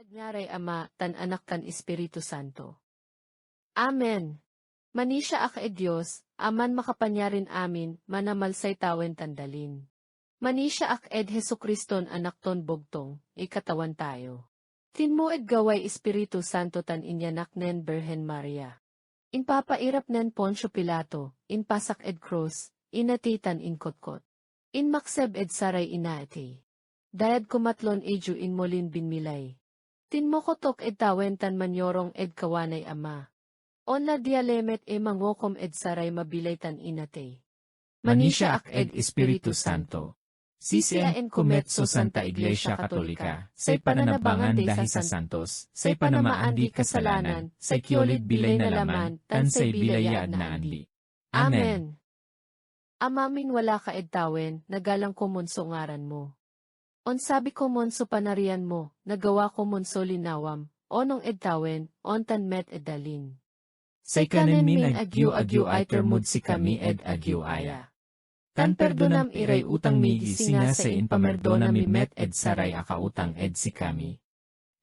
Ngaray Ama, tan Anak kan Espiritu Santo. Amen. Manisya ak Diyos, aman makapanyarin amin, manamalsay tawen tandalin. Manisya ak Hesukriston anak ton bogtong, ikatawan tayo. Tinmo gaway Espiritu Santo tan inyanak nen Birhen Maria. Inpapairap nen Poncio Pilato, inpasak cross, inatitan inkotkot. Inmakseb saray inaati. Dayad kumatlon eju inmolin binmilay. Tinmokotok tawentan manyorong kawanay ama. Onla dialemet mangokom saray mabilaytan inate. Manisya ak Espiritu Santo. Sisiaen kumetso Santa Iglesia Katolika, say pananabangan dahi sa santos, say panamaan di kasalanan, say kiolid bilay na laman, tan say bilayaan na anli. Amen. Amamin wala ka tawen, nagalang ko monso ngaran mo. On sabi ko monso panarian mo, nagawa ko monso linawam, onong tawen, ontan met dalin. Say kanen min agyu ay termud si kami agyu aya. Tan perdonam iray utang mi gisinga sa inpamerdona mi met saray akautang si kami.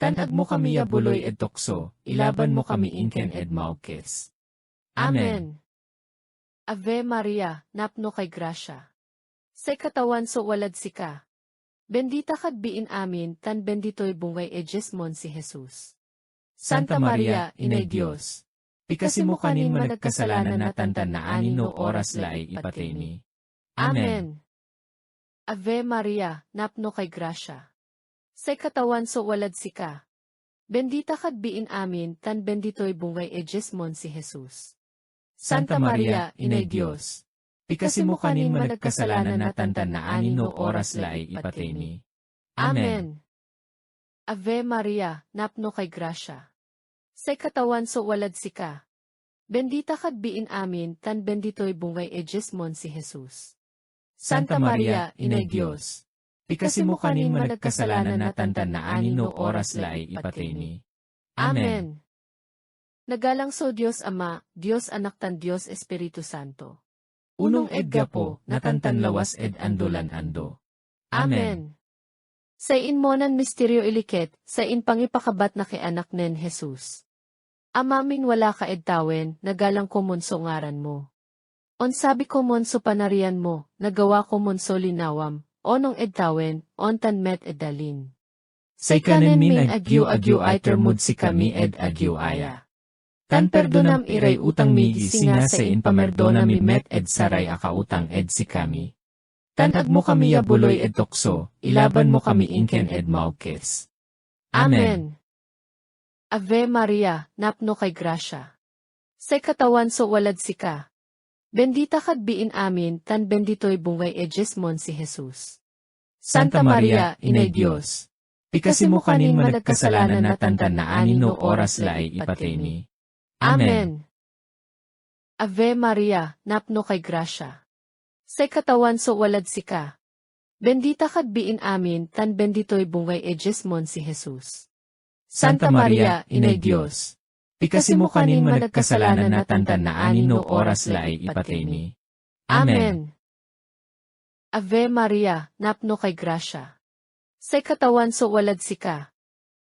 Tan mo kami yabuloy tokso, ilaban mo kami inken maukes. Amen. Ave Maria, napno kay grasya. Say katawan so walad sika. Bendita kad biin amin, tan bendito'y bungay Jesmon si Jesus. Santa Maria, Inay Diyos, pikasi mo kanin managkasalanan na tantan na anino oras laay ipatay. Amen. Ave Maria, napno kay grasya. Say katawan so walad sika. Bendita kad biin amin, tan bendito'y bungay Jesmon si Jesus. Santa Maria, Inay Diyos, pikasi mo kanin managkasalanan na tantan na anino oras laay ipatay. Amen. Ave Maria, napno kay grasya. Say katawan so walad sika. Bendita kad biin amin, tan bendito'y bungay Jesmon si Jesus. Santa Maria, Inay Diyos, pikasi mo kanin managkasalanan na tantan na anino oras laay ipatay. Amen. Nagalang so Diyos Ama, Diyos Anak tan Diyos Espiritu Santo. Unong gapo, natantan lawas andolan ando. Amen. Sa inmonan misteryo iliket, sa pangipakabat na kay anak nen Jesus. Amamin wala ka tawen, nagalang ko monso ngaran mo. On sabi ko monso panarian mo, nagawa ko monso linawam, onong tawen, ontan met dalin. Say kanen min agyu ay termud si kami agyu aya. Tan perdonam iray utang mi gisinga sa inpamerdona mi met saray akautang si kami. Tan mo kami yabuloy tokso, ilaban mo kami inken maukes. Amen. Ave Maria, napno kay grasya. Say katawan so walad sika. Bendita kad biin amin, tan bendito'y bungay Jesmon si Jesus. Santa Maria, Inay Diyos, pikasi mo kanin managkasalanan na tantan na anino oras laay ipatay. Amen. Ave Maria, napno kay grasya. Say katawan so walad sika. Bendita kad biin amin, tan bendito'y bungay Jesmon si Jesus. Santa Maria, Inay Diyos, pikasi mo kanin managkasalanan na tantan na anino oras laay ipatay. Amen. Ave Maria, napno kay grasya. Say katawan so walad sika.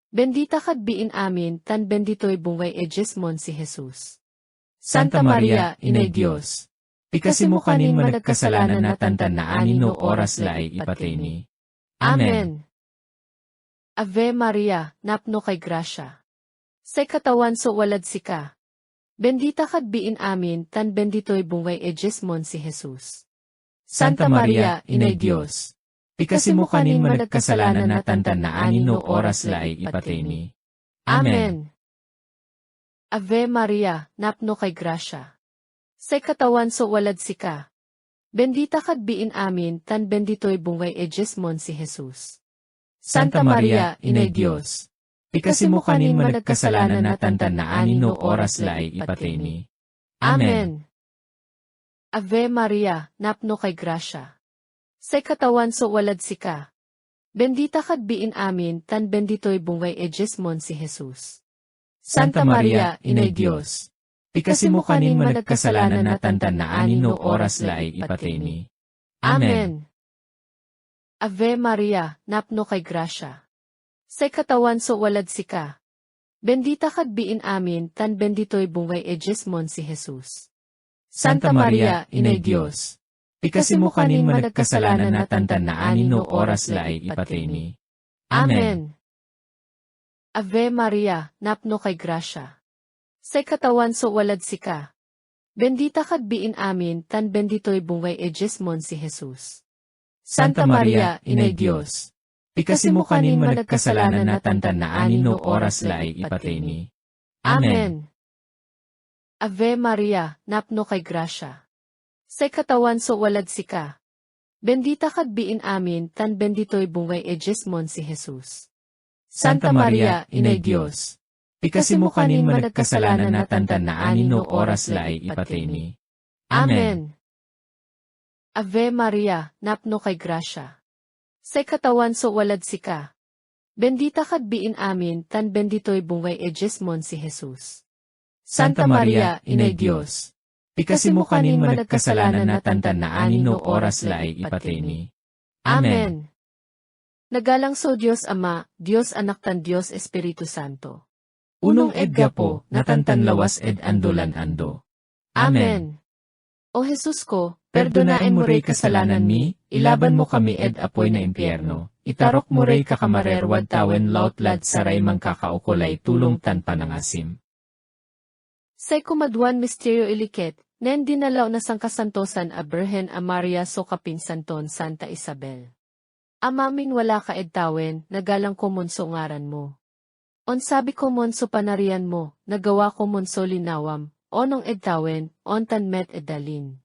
Bendita kad biin amin, tan bendito'y bungay Jesmon si Jesus. Santa Maria, Inay Diyos, pikasi mo kanin managkasalanan na tantan na anino oras laay ipatay. Amen. Ave Maria, napno kay grasya. Say katawan so walad sika. Bendita kad biin amin, tan bendito'y bungay Jesmon si Jesus. Santa Maria, Inay Diyos, pikasi mo kanin managkasalanan na tantan na anino oras laay ipatay. Amen. Ave Maria, napno kay grasya. Say katawan so walad sika. Bendita kad biin amin, tan bendito'y bungay Jesmon si Jesus. Santa Maria, Inay Diyos, pikasi mo kanin managkasalanan na tantan na anino oras laay ipatay. Amen. Ave Maria, napno kay grasya. Say katawan so walad sika. Bendita kad biin amin, tan bendito'y bungay Jesmon si Jesus. Santa Maria, Inay Diyos, pikasi mo kanin managkasalanan na tantan na anino oras laay ipatay. Amen. Ave Maria, napno kay grasya. Sa katawan so walad si ka. Bendita kad biin amin tan bendito'y bungay ejesmon si Jesus. Santa Maria, Inay Diyos, pikasi mo kanin managkasalanan na tantan na anin no oras laay ipatay. Amen. Ave Maria, napno kay grasya. Sa katawan so walad si ka. Bendita kad biin amin tan bendito'y bungay ejesmon si Jesus. Santa Maria, Inay Diyos, pikasi mo kanin managkasalanan na tantan na anin no oras laay ipatay. Amen. Ave Maria, napno kay grasya. Sa katawan so walad si ka. Bendita kad biin amin tan bendito'y bungay ejesmon si Jesus. Santa Maria, Inay Diyos, pikasi mo kanin managkasalanan na tantan na anin no oras laay ipatay. Amen. Ave Maria, napno kay grasya. Sa katawan so walad si ka. Bendita kad biin amin tan bendito'y bungay ejesmon si Jesus. Santa Maria, Inay Diyos, pikasi mo kanin managkasalanan na tantan na anin no oras laay ipatay. Amen. Nagalang so Diyos Ama, Diyos Anak tan Diyos Espiritu Santo. Unong edga po, natantan lawas ed andolan ando. Amen. O Jesus ko, Perdonaen mo rey kasalanan mi, ilaban mo kami ed apoy na impyerno, itarok mo rey kakamarerwad tawen lautlad saray mangkakaukulay tulong tan panangasim. Say kumaduan misteryo iliket, nen dinalaw na sangkasantosan a Birhen a Maria so kapinsanton Santa Isabel. Amamin wala ka edtawen, nagalang ko monso ngaran mo. On sabi ko monso panarian mo, nagawa ko monso linawam, onong edtawen, ontan met edalin.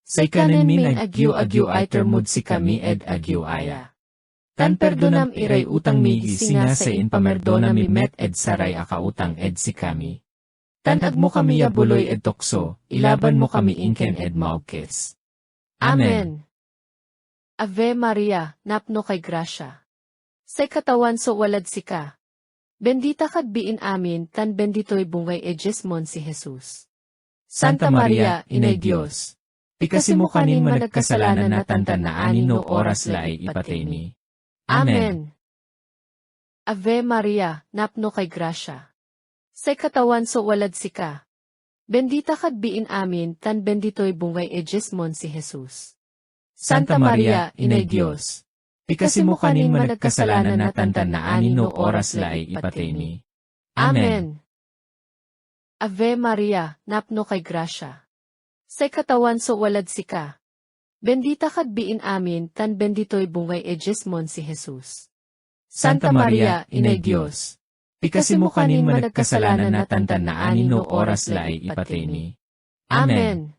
Say kanen min agyu iter mud si kami ed agyu aya. Tan perdonam iray utang mi gisinga sa inpamerdona mi met ed saray akautang ed si kami. Tan agmo kami yabuloy ed tokso, ilaban mo kami inken ed maukes. Amen. Ave Maria, napno kay grasya. Sa katawan so walad si ka. Bendita kad biin amin tan bendito'y bungay ejesmon si Jesus. Santa Maria, Inay Diyos, pikasi mo kanin managkasalanan na tantan na anin no oras laay ipatay. Amen. Ave Maria, napno kay grasya. Sa katawan so walad si ka. Bendita kad biin amin tan bendito'y bungay ejesmon si Jesus. Santa Maria, Inay Diyos, pikasi mo kanin managkasalanan na tantan na anin no oras laay ipatay. Amen. Ave Maria, napno kay grasya. Sa katawan so walad si ka. Bendita kad biin amin tan bendito'y bungay ejesmon si Jesus. Santa Maria, Inay Diyos, pikasi mo kanin managkasalanan na tantan na anin no oras laay ipatay. Amen.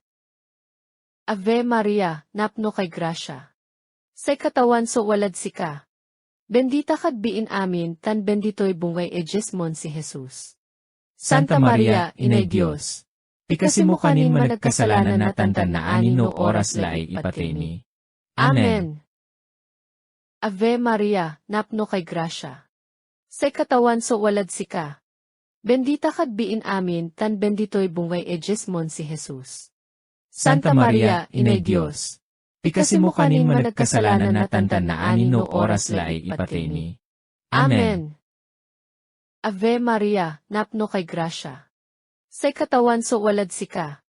Ave Maria, napno kay grasya. Sa katawan so walad si ka. Bendita kad biin amin tan bendito'y bungay ejesmon si Jesus. Santa Maria, Inay Diyos, pikasi mo kanin managkasalanan na tantan na anin no oras laay ipatay. Amen. Ave Maria, napno kay grasya. Sa katawan so walad si ka. Bendita kad biin amin tan bendito'y bungay ejesmon si Jesus. Santa Maria, Inay Diyos, pikasi mo kanin managkasalanan na tantan na anin no oras laay ipatay. Amen. Ave Maria, napno kay grasya. Sa katawan so walad si ka.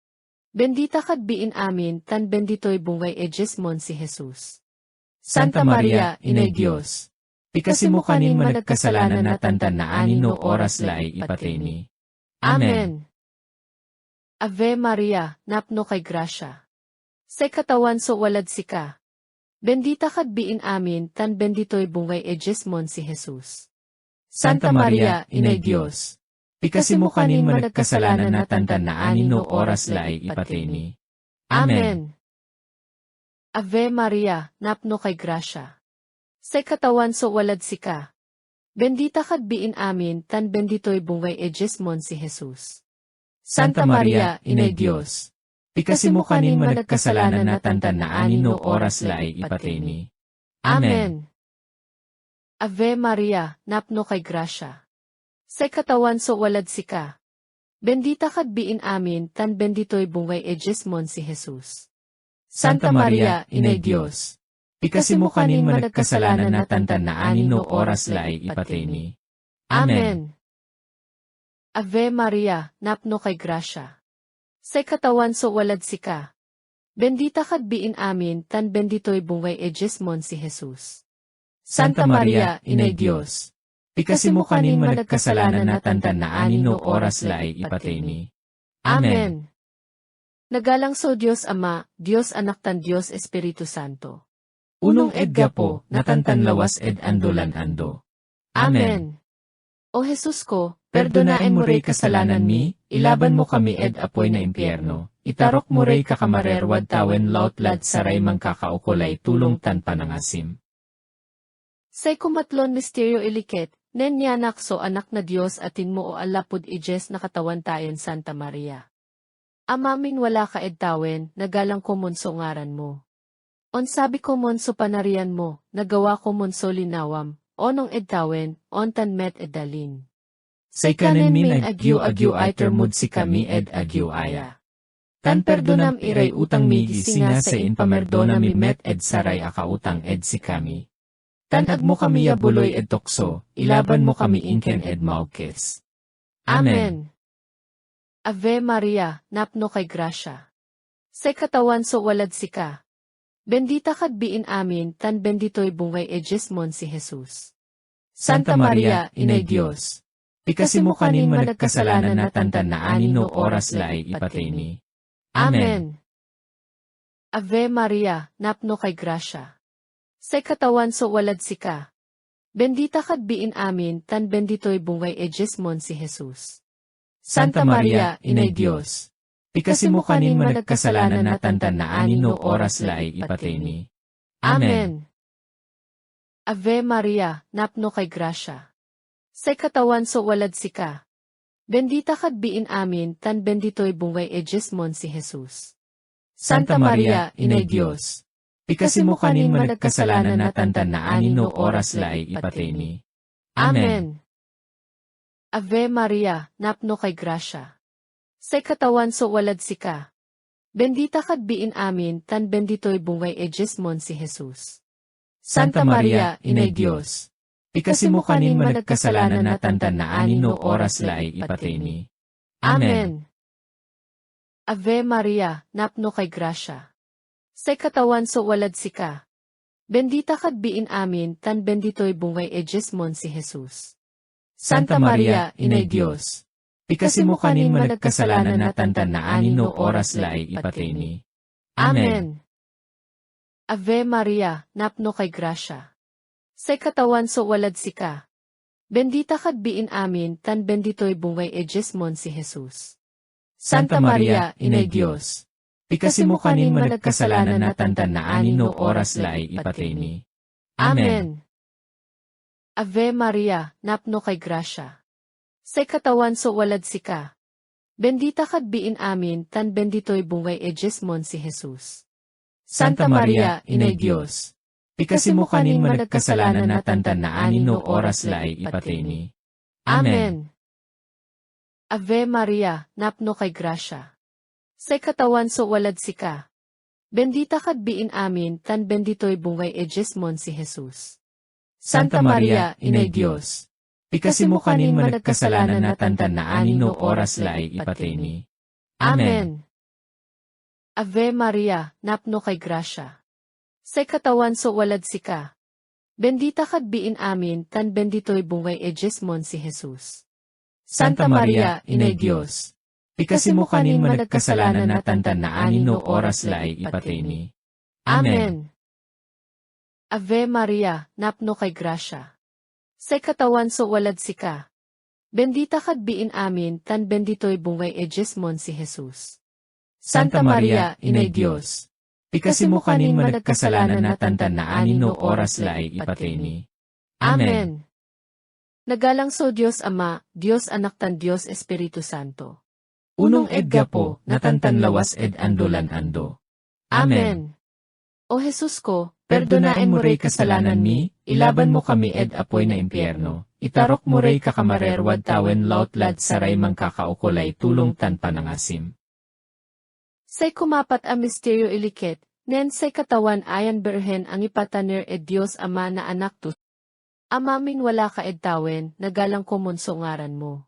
Bendita kad biin amin tan bendito'y bungay ejesmon si Jesus. Santa Maria, Inay Diyos, pikasi mo kanin managkasalanan na tantan na anin no oras laay ipatay. Amen. Ave Maria, napno kay grasya. Sa katawan so walad si ka. Bendita kad biin amin tan bendito'y bungay ejesmon si Jesus. Santa Maria, Inay Diyos, pikasi mo kanin managkasalanan na tantan na anin no oras laay ipatay. Amen. Ave Maria, napno kay grasya. Sa katawan so walad si ka. Bendita kad biin amin tan bendito'y bungay ejesmon si Jesus. Santa Maria, Inay Diyos, pikasi mo kanin managkasalanan na tantan na anin no oras laay ipatay. Amen. Ave Maria, napno kay grasya. Sa katawan so walad si ka. Bendita kad biin amin tan bendito'y bungay ejesmon si Jesus. Santa Maria, Inay Diyos, Pikasi mo kanin managkasalanan na tantan na anin no oras laay ipateni. Amen. Ave Maria, napno kay grasya. Say katawan so walad sika. Bendita kad biin amin tan bendito'y bungay ejesmon si Jesus. Santa Maria, Inay Diyos. Pikasi mo kanin managkasalanan na tantan na anin no oras laay ipateni. Amen. Nagalang so Diyos Ama, Diyos Anak tan Diyos Espiritu Santo. Unong edga po, natantan lawas ed andolan ando. Amen. O Jesus ko, Perdonaen mo rey kasalanan mi, ilaban mo kami ed apoy na impyerno, itarok mo rey kakamarerwad tawen lautlad saray mangkakaukulay tulong tan panangasim. Say kumatlon misteryo iliket, nen yanak so anak na Diyos atin mo o alapod ijes na katawan tayon Santa Maria. Amamin wala ka edtawen, nagalang ko monso ngaran mo. On sabi ko monso panarian mo, nagawa ko monso linawam, onong edtawen, on tan met edalin. Say kanen min agyu iter si kami ed agyu aya. Tan perdonam iray utang mi gisinga sa inpamerdona mi met ed saray akautang ed si kami. Tan agmo kami yabuloy ed tokso, ilaban mo kami inken ed maukes. Amen. Ave Maria, napno kay grasya. Say katawan so walad sika. Bendita kad biin amin tan bendito'y bungay ejesmon si Jesus. Santa Maria, Inay Diyos. Pikasi mo kanin managkasalanan na tantan na anin no oras laay ipateni. Amen. Ave Maria, napno kay grasya. Say katawan so walad sika. Bendita kad biin amin tan bendito'y bungay ejesmon si Jesus. Santa Maria, Inay Diyos. Pikasi mo kanin managkasalanan na tantan na anin no oras laay ipateni. Amen. Ave Maria, napno kay grasya. Say katawan so walad sika. Bendita kad biin amin tan bendito'y bungay ejesmon si Jesus. Santa Maria, Inay Diyos. Pikasi mo kanin managkasalanan na tantan na anin no oras laay ipateni. Amen. Ave Maria, napno kay grasya. Say katawan so walad sika. Bendita kad biin amin tan bendito'y bungay ejesmon si Jesus. Santa Maria, Inay Diyos. Pikasi mo kanin managkasalanan na tantan na anin no oras laay ipateni. Amen. Ave Maria, napno kay grasya. Say katawan so walad sika. Bendita kad biin amin tan bendito'y bungay ejesmon si Jesus. Santa Maria, Inay Diyos. Pikasi mo kanin managkasalanan na tantan na anin no oras laay ipateni. Amen. Ave Maria, napno kay grasya. Say katawan so walad sika. Bendita kad biin amin tan bendito'y bungay ejesmon si Jesus. Santa Maria, Inay Diyos. Pikasi mo kanin managkasalanan na tantan na anin no oras laay ipateni. Amen. Ave Maria, napno kay grasya. Say katawan so walad sika. Bendita kad biin amin tan bendito'y bungay ejesmon si Jesus. Santa Maria, Inay Diyos. Pikasi mo kanin managkasalanan na tantan na anin no oras laay ipateni. Amen. Ave Maria, napno kay grasya. Say katawan so walad sika. Bendita kad biin amin tan bendito'y bungay ejesmon si Jesus. Santa Maria, Inay Diyos. Pikasi mo kanin managkasalanan na tantan na anin no oras laay ipateni. Amen. Ave Maria, napno kay grasya. Say katawan so walad sika. Bendita kad biin amin tan bendito'y bungay ejesmon si Jesus. Santa Maria, Inay Diyos. Pikasi mo kanin managkasalanan na tantan na anin no oras laay ipateni. Amen. Ave Maria, napno kay grasya. Say katawan so walad sika. Bendita kad biin amin tan bendito'y bungay ejesmon si Jesus. Santa Maria, Inay Diyos. Pikasi mo kanin managkasalanan na tantan na anin no oras laay ipateni. Amen. Nagalang so Diyos Ama, Diyos Anak tan Diyos Espiritu Santo. Unong edga po, natantan lawas ed andolan ando. Amen. O Jesus ko, Perdonaen mo rey kasalanan mi, ilaban mo kami ed apoy na impyerno, itarok mo rey kakamarerwad tawen lautlad saray mangkakaukulay tulong tan panangasim. Say kumapat a misteryo iliket, Nen say katawan ayan berhen ang ipataner Diyos Ama na anak to. Amamin wala ka edtawen, nagalang ko monso ngaran mo.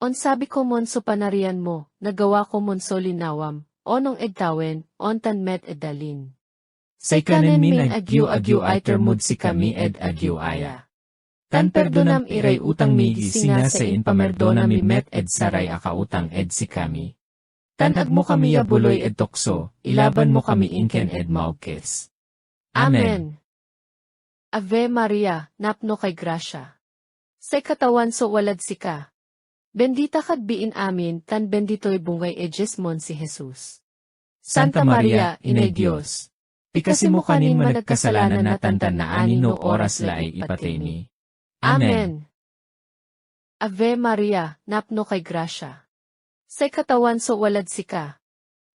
On sabi ko monso panarian mo, nagawa ko monso linawam, onong edtawen, ontan met edalin. Say kanen min agyu iter mud si kami agyu aya. Tan perdonam iray utang mi gisinga sa inpamerdona mi met saray akautang si kami. Tan agmo kami yabuloy tokso, ilaban mo kami inken maukes. Amen. Ave Maria, napno kay grasya. Say katawan so walad sika. Bendita kad biin amin, tan bendito'y bungay Jesmon si Jesus. Santa Maria, Inay Diyos. Pikasi mo kanin managkasalanan na tantan na anino oras laay ipatay ni. Amen. Ave Maria, napno kay grasya. Say katawan so walad sika.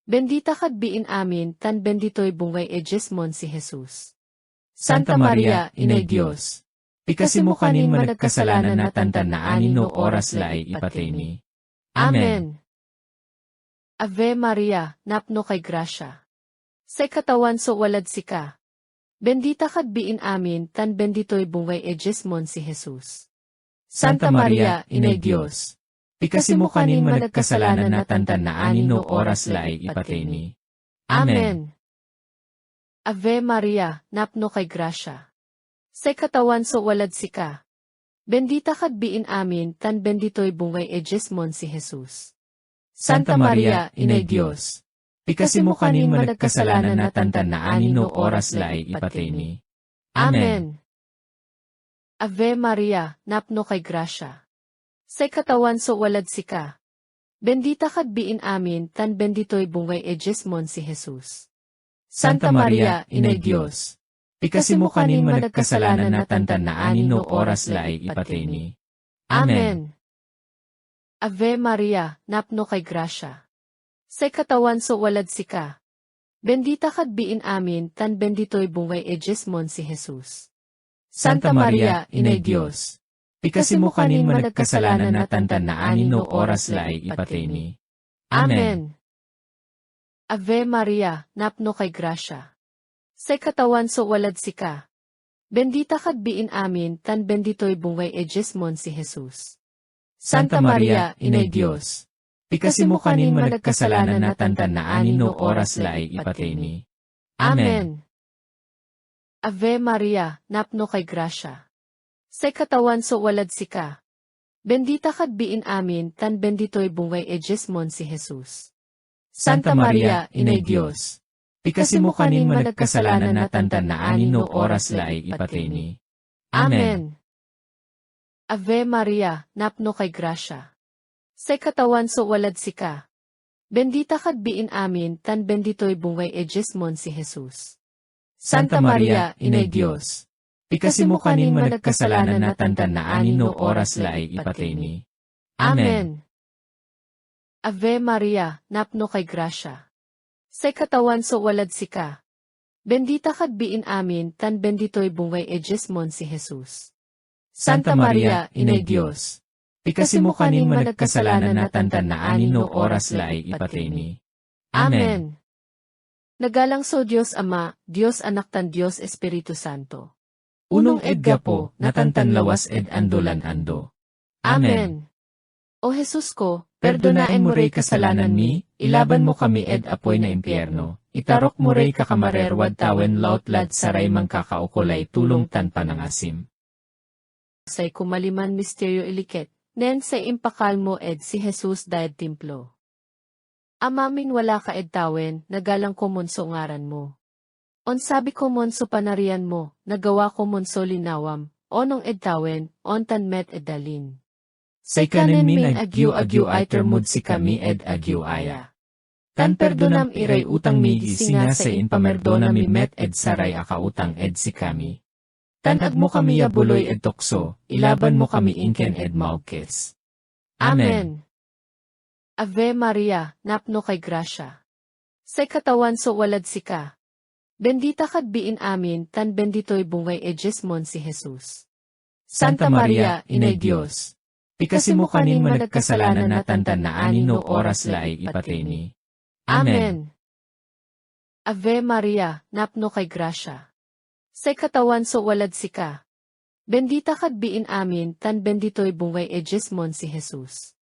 Bendita kad biin amin, tan bendito'y bungay Jesmon si Jesus. Santa Maria, Inay Diyos. Pikasi mo kanin managkasalanan na tantan na anino oras laay ipatay ni. Amen. Ave Maria, napno kay grasya. Say katawan so walad sika. Bendita kad biin amin, tan bendito'y bungay Jesmon si Jesus. Santa Maria, Inay Diyos. Pikasi mo kanin managkasalanan na tantan na anino oras laay ipatay ni. Amen. Ave Maria, napno kay grasya. Say katawan so walad sika. Bendita kad biin amin, tan bendito'y bungay Jesmon si Jesus. Santa Maria, Inay Diyos. Pikasi mo kanin managkasalanan na tantan na anino oras laay ipatay ni. Amen. Ave Maria, napno kay grasya. Say katawan so walad sika. Bendita kad biin amin, tan bendito'y bungay Jesmon si Jesus. Santa Maria, Inay Diyos. Pikasi mo kanin managkasalanan na tantan na anino oras laay ipatay ni. Amen. Ave Maria, napno kay grasya. Say katawan so walad sika. Bendita kad biin amin, tan bendito'y bungay Jesmon si Jesus. Santa Maria, Inay Diyos. Pikasi mo kanin managkasalanan na tantan na anino oras laay ipatay ni. Amen. Ave Maria, napno kay grasya. Say katawan so walad sika. Bendita kad biin amin, tan bendito'y bungay Jesmon si Jesus. Santa Maria, Inay Diyos. Pikasi mo kanin managkasalanan na tantan na anino oras laay ipatay ni. Amen. Ave Maria, napno kay grasya. Say katawan so walad sika. Bendita kad biin amin, tan bendito'y bungay Jesmon si Jesus. Santa Maria, Inay Diyos. Pikasi mo kanin managkasalanan na tantan na anino oras laay ipatay ni. Amen. Ave Maria, napno kay grasya. Say katawan so walad sika. Bendita kad biin amin, tan bendito'y bungay Jesmon si Jesus. Santa Maria, Inay Diyos. Pikasi mo kanin managkasalanan na tantan na anino oras laay ipatay ni. Amen. Ave Maria, napno kay grasya. Say katawan so walad sika. Bendita kad biin amin, tan bendito'y bungay Jesmon si Jesus. Santa Maria, Inay Diyos. Pikasi mo kanin managkasalanan na tantan na anino oras laay ipatay ni. Amen. Nagalang so Diyos Ama, Diyos Anak tan Diyos Espiritu Santo. Unong edgapo, natantan lawas andolan ando. Amen. O Jesus ko, perdonaen mo rey kasalanan mi, ilaban mo kami apoy na impyerno, itarok mo rey kakamarerwad tawen lautlad saray mangkakaukulay tulong tan panangasim. Say kumaliman misteryo iliket, nen say impakal mo si Jesus daed templo. Amamin wala ka tawen, nagalang ko monso ngaran mo. On sabi ko monso panarian mo, nagawa ko monso linawam, onong tawen, ontan met dalin. Say kanen min agyu iter mud si kami agyu aya. Tan perdonam iray utang mi gisinga sa inpamerdona mi met saray akautang si kami. Tan agmo kami yabuloy tokso, ilaban mo kami inken maukes. Amen. Ave Maria, napno kay grasya. Say katawan so walad sika. Bendita kad biin amin, tan bendito'y bungay Jesmon si Jesus. Santa Maria, Inay Diyos. Pikasi mo kanin managkasalanan na tantan na anino oras laay ipatay ni. Amen. Ave Maria, napno kay grasya. Say katawan so walad sika. Bendita kad biin amin tan bendito'y bungay ejesmon si Jesus.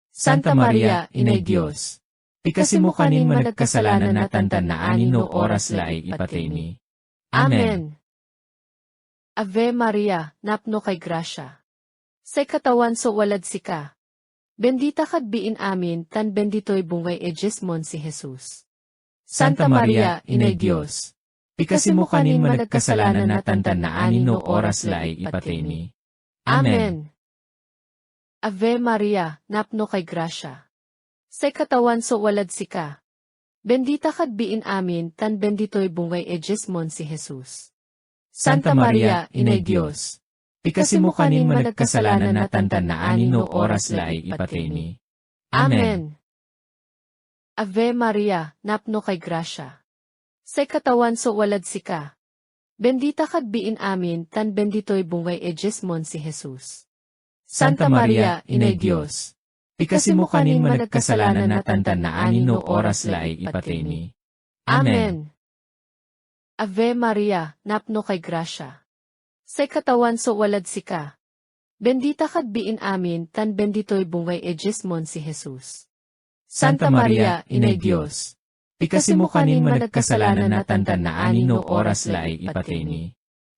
Santa Maria, Inay Diyos, pikasimo kanin managkasalanan na tantan na anino oras laay ipatay ni. Amen. Ave Maria, napno kay grasya. Say katawan so walad sika. Bendita kad biin amin tan bendito'y bungay ejesmon si Jesus. Santa Maria, Inay Diyos, pikasimo kanin managkasalanan na tantan na anino oras laay ipatay ni. Amen. Ave Maria, napno kay grasya. Say katawan so walad sika. Bendita kad biin amin tan bendito'y bungay ejesmon si Jesus. Santa Maria, Inay Diyos, pikasimo kanin managkasalanan na tantan na anino oras laay ipatay ni. Amen. Ave Maria, napno kay grasya. Say katawan so walad sika. Bendita kad biin amin tan bendito'y bungay ejesmon si Jesus. Santa Maria, Inay Diyos, pikasimo kanin managkasalanan na tantan na anino oras laay ipatay ni. Amen. Ave Maria, napno kay grasya. Say katawan so walad sika. Bendita kad biin amin tan bendito'y bungay ejesmon si Jesus. Santa Maria, Inay Diyos, pikasimo kanin managkasalanan na tantan na anino oras laay ipatay ni.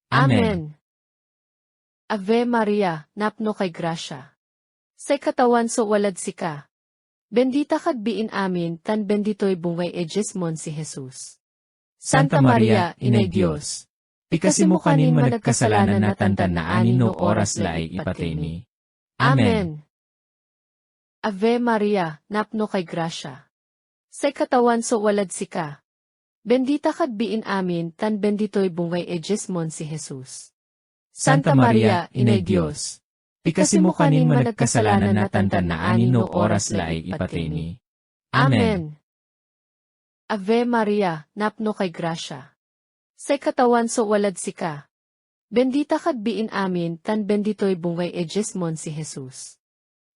Amen. Ave Maria, napno kay grasya. Say katawan so walad sika. Bendita kad biin amin tan bendito'y bungay ejesmon si Jesus. Santa Maria, Inay Diyos, pikasimo kanin managkasalanan na tantan na anino oras laay ipatay ni. Amen. Ave Maria, napno kay grasya. Say katawan so walad sika. Bendita kad biin amin tan bendito'y bungay ejesmon si Jesus. Santa Maria, Inay Diyos, pikasimo kanin managkasalanan na tantan na anino oras laay ipatay ni. Amen. Ave Maria, napno kay grasya. Say katawan so walad sika. Bendita kad biin amin tan bendito'y bungay ejesmon si Jesus.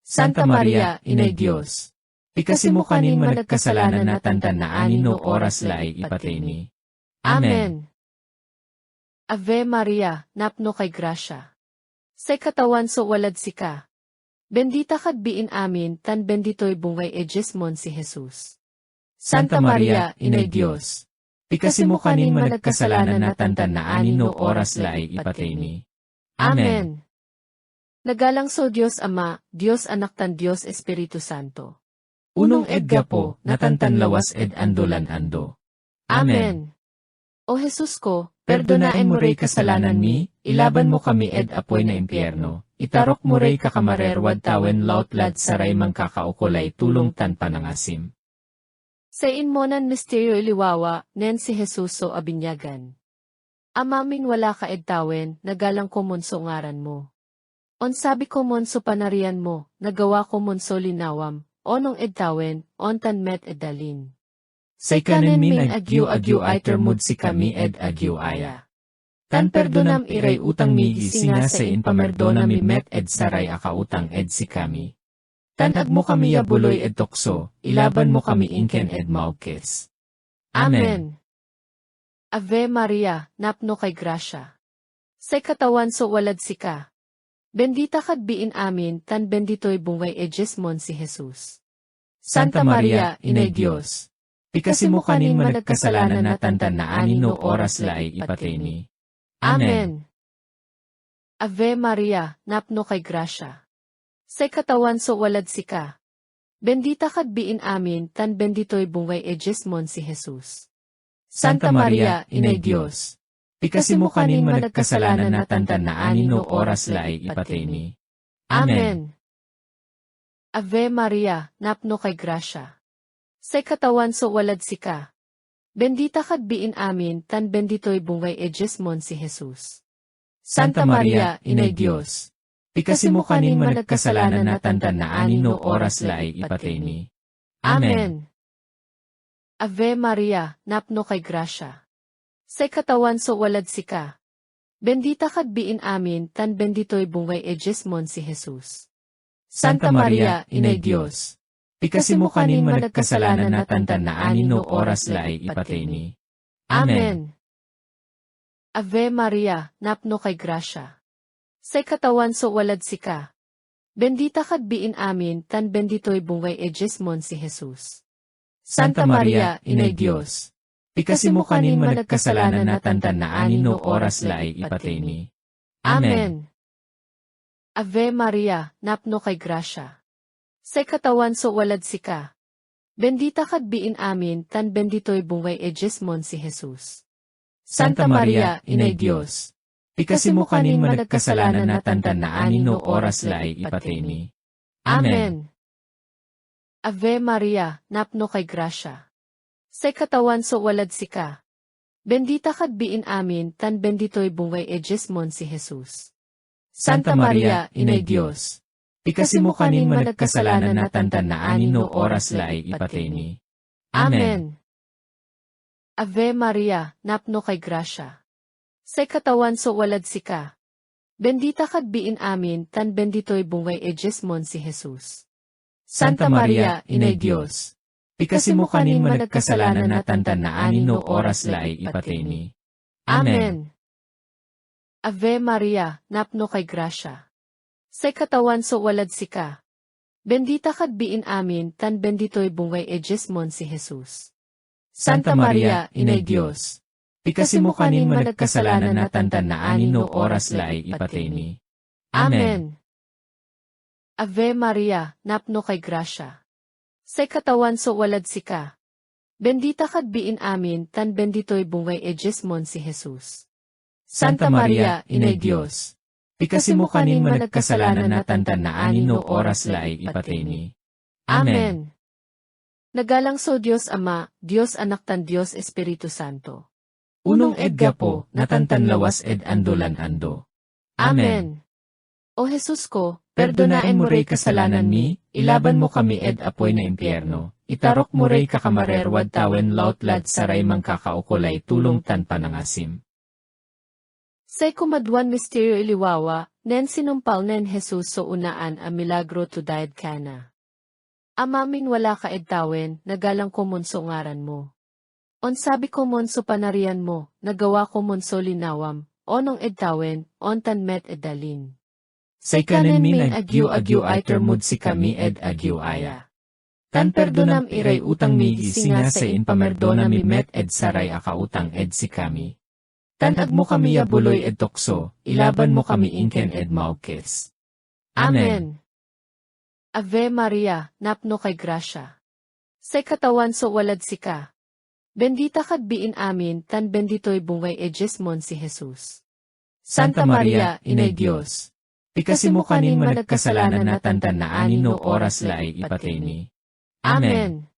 Santa Maria, Inay Diyos, pikasimo kanin managkasalanan na tantan na anino oras laay ipatay ni. Amen. Ave Maria, napno kay grasya. Say katawan so walad sika. Bendita kad biin amin tan bendito'y bungay ejesmon si Jesus. Santa Maria, Inay Diyos, pikasimo kanin managkasalanan na tantan na anino oras laay ipatay ni. Amen. Nagalang so Diyos Ama, Diyos Anak tan Diyos Espiritu Santo. Unong edga po, natantan lawas ed andolan ando. Amen. O Jesus ko, Perdonain mo rey kasalanan mi, ilaban mo kami ed apoy na impyerno, itarok mo rey kakamarerwad tawen lautlad saray mangkakaukulay tulong tan panangasim. Sa inmonan misteryo iliwawa, nen si Jesus so abinyagan. Amaming wala ka edtawen, nagalang ko monso ngaran mo. On sabi ko monso panarian mo, nagawa ko monso linawam, onong edtawen, on tan met edalin. Say kanin min agyu ay termud si kami ed agyu aya. Tan perdonam iray utang mi gisinga sa in pamerdona mi met ed saray akautang ed si kami. Tanag mo kami yabuloy ed tokso, ilaban mo kami inken ed maukes. Amen. Ave Maria, napno kay grasya. Say katawan so walad sika. Bendita kad biin amin tan bendito'y bungay ejesmon si Jesus. Santa Maria, Inay Diyos, pikasimo kanin managkasalanan na tantan na anino oras laay ipatay ni. Amen. Ave Maria, napno kay grasya. Say katawan so walad sika. Bendita kad biin amin tan bendito'y bungay ejesmon si Jesus. Santa Maria, Inay Diyos, pikasimo kanin managkasalanan na tantan na anino oras laay ipatay ni. Amen. Ave Maria, napno kay grasya. Say katawan so walad sika. Bendita kad biin amin tan bendito'y bungay ejesmon si Jesus. Santa Maria, Inay Diyos, pikasimo kanin managkasalanan na tantan na anino oras laay ipatay ni. Amen. Ave Maria, napno kay grasya. Say katawan so walad sika. Bendita kad biin amin tan bendito'y bungay ejesmon si Jesus. Santa Maria, Inay Diyos, pikasimo kanin managkasalanan na tantan na anino oras laay ipatay ni. Amen. Ave Maria, napno kay grasya. Say katawan so walad si ka. Bendita kad biin amin, tan bendito'y bungay ejesmon si Jesus. Santa Maria, Inay Diyos, pikasi mo kanin managkasalanan na tantan na anin no oras laay ipatay. Amen. Ave Maria, napno kay grasya. Say katawan so walad si ka. Bendita kad biin amin, tan bendito'y bungay ejesmon si Jesus. Santa Maria, Inay Diyos, pikasi mo kanin managkasalanan na tantan na anin no oras laay ipatay. Amen. Ave Maria, napno kay grasya. Say katawan so walad si ka. Bendita kad biin amin, tan bendito'y bungay ejesmon si Jesus. Santa Maria, Inay Diyos, pikasi mo kanin managkasalanan na tantan na anin no oras laay ipatay. Amen. Ave Maria, napno kay grasya. Say katawan so walad si ka. Bendita kad biin amin, tan bendito'y bungay ejesmon si Jesus. Santa Maria, Inay Diyos, pikasi mo kanin managkasalanan na tantan na anin no oras laay ipatay. Amen. Ave Maria, napno kay grasya. Say katawan so walad si ka. Bendita kad biin amin, tan bendito'y bungay ejesmon si Jesus. Santa Maria, Inay Diyos, pikasi mo kanin managkasalanan na tantan na anin no oras laay ipatay. Amen. Ave Maria, napno kay grasya. Say katawan so walad si ka. Bendita kad biin amin, tan bendito'y bungay ejesmon si Jesus. Santa Maria, Inay Diyos, pikasi mo kanin managkasalanan na tantan na anin no oras laay ipatay. Amen. Nagalang so Diyos Ama, Diyos Anak tan Diyos Espiritu Santo. Unong edga po, natantan lawas ed andolan ando. Amen. O Jesus ko, Perdonaen mo rey kasalanan mi, ilaban mo kami ed apoy na impyerno, itarok mo rey kakamarerwad tawen lautlad saray mangkakaukulay tulong tan panangasim. Say kumadwan misteryo iliwawa, nen sinumpal nen Jesus so unaan a milagro to died kana. Amamin wala ka edtawen, nagalang ko monso ngaran mo. On sabi ko monso panarian mo, nagawa ko monso linawam, onong edtawen, on tan met edalin. Say kanen min agyu iter mud si kami ed agyu aya. Tan perdonam iray utang mi gisinga sa inpamerdona mi met ed saray akautang ed si kami. Tan agmo kami yabuloy ed tokso, ilaban mo kami inken ed maukes. Amen. Ave Maria, napno kay grasya. Say katawan so walad si ka. Bendita kad biin amin, tan bendito'y bungay ejesmon si Jesus. Santa Maria, Inay Diyos, pikasi mo kanin managkasalanan na tantan na anin no oras laay ipatay. Amen.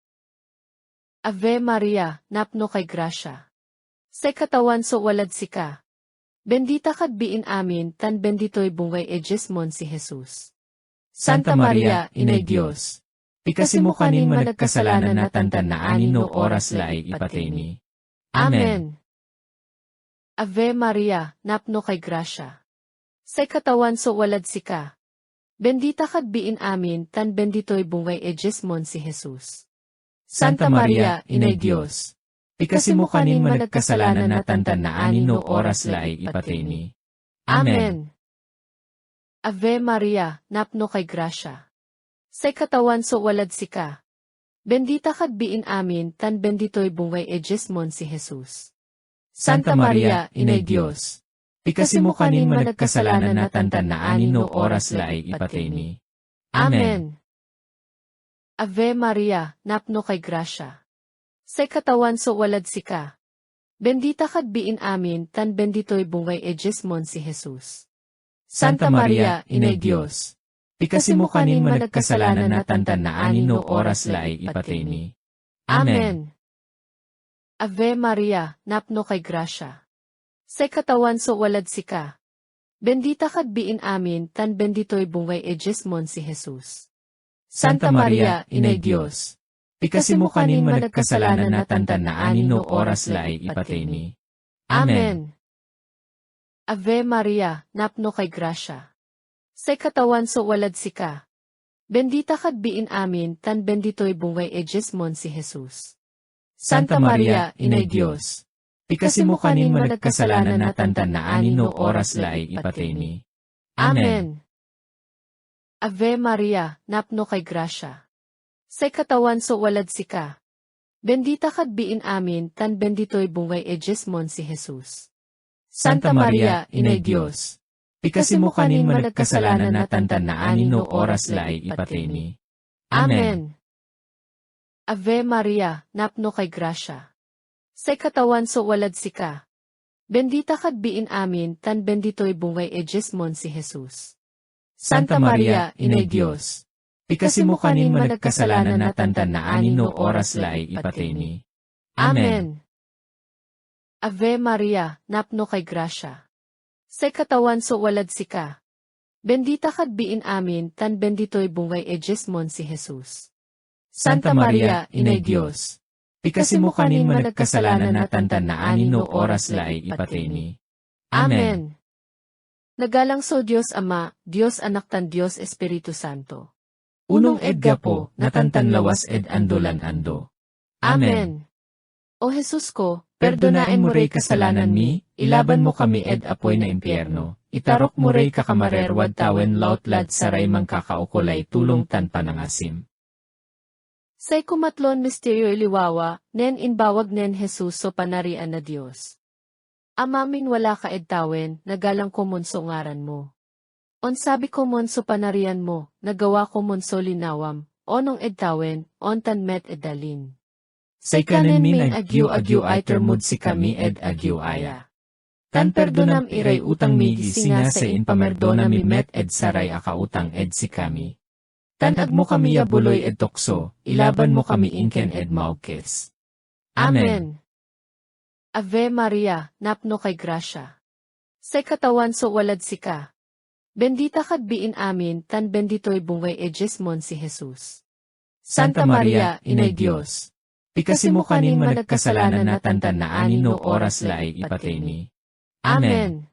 Ave Maria, napno kay grasya. Say katawan so walad si ka. Bendita kad biin amin, tan bendito'y bungay ejesmon si Jesus. Santa Maria, Inay Diyos, pikasi mo kanin managkasalanan na tantan na anin no oras laay ipatay. Amen. Ave Maria, napno kay grasya. Say katawan so walad si ka. Bendita kad biin amin, tan bendito'y bungay ejesmon si Jesus. Santa Maria, Inay Diyos, pikasi mo kanin managkasalanan na tantan na anin no oras laay ipatay. Amen. Ave Maria, napno kay grasya. Say katawan so walad si ka. Bendita kad biin amin, tan bendito'y bungay ejesmon si Jesus. Santa Maria, Inay Diyos, pikasi mo kanin managkasalanan na tantan na anin no oras laay ipatay. Amen. Ave Maria, napno kay grasya. Say katawan so walad si ka. Bendita kad biin amin, tan bendito'y bungay ejesmon si Jesus. Santa Maria, Inay Diyos, pikasi mo kanin managkasalanan na tantan na anin no oras laay ipatay. Amen. Ave Maria, napno kay grasya. Say katawan so walad si ka. Bendita kad biin amin, tan bendito'y bungay ejesmon si Jesus. Santa Maria, Inay Diyos, pikasi mo kanin managkasalanan na tantan na anin no oras laay ipatay. Amen. Ave Maria, napno kay grasya. Say katawan so walad si ka. Bendita kad biin amin, tan bendito'y bungay ejesmon si Jesus. Santa Maria, Inay Diyos, Pikasimo kanin managkasalanan na tantan na ani no oras laay ipatay. Amen. Ave Maria, napno kay grasya. Say katawan so walad sika. Bendita kad biin amin, tan bendito'y bungay ejesmon si Jesus. Santa Maria, Inay Diyos, pikasimo kanin managkasalanan na tantan na ani no oras laay ipatay. Amen. Ave Maria, napno kay grasya. Say katawan so walad sika. Bendita kad biin amin, tan bendito'y bungay ejesmon si Jesus. Santa Maria, Inay Diyos, pikasimo kanin managkasalanan na tantan na ani no oras laay ipatay. Amen. Ave Maria, napno kay grasya. Say katawan so walad sika. Bendita kad biin amin, tan bendito'y bungay ejesmon si Jesus. Santa Maria, Inay Diyos, pikasimo kanin managkasalanan na tantan na ani no oras laay ipatay. Amen. Nagalang so Diyos Ama, Diyos Anak tan Diyos Espiritu Santo. Unong edga po, natantan lawas ed andolan ando. Amen. O Jesus ko, Perdonain mo rey kasalanan mi, ilaban mo kami ed apoy na impyerno, itarok mo rey kakamarerwad tawen lautlad saray mangkakaukulay tulong tan panangasim. Say kumatlon misteryo iliwawa, nen inbawag nen Jesus so panarian na Diyos. Amamin wala ka edtawen, nagalang ko monso ngaran mo. On sabi ko monso panarian mo, nagawa ko monso linawam, onong edtawen, on tan met edalin. Say kanen min agyu ay termud si kami ed agyu aya. Tan perdonam iray utang mi gisinga sa inpamerdona mi met ed saray akautang ed si kami. Tan agmo kami yabuloy ed tokso, ilaban mo kami inken ed maukes. Amen. Ave Maria, napno kay grasya. Say katawan so walad sika. Bendita kad biin amin, tan bendito'y bungay ejesmon si Jesus. Santa Maria, Inay Diyos, pikasimo kanin managkasalanan na tantan na ani no oras laay ipatay. Amen.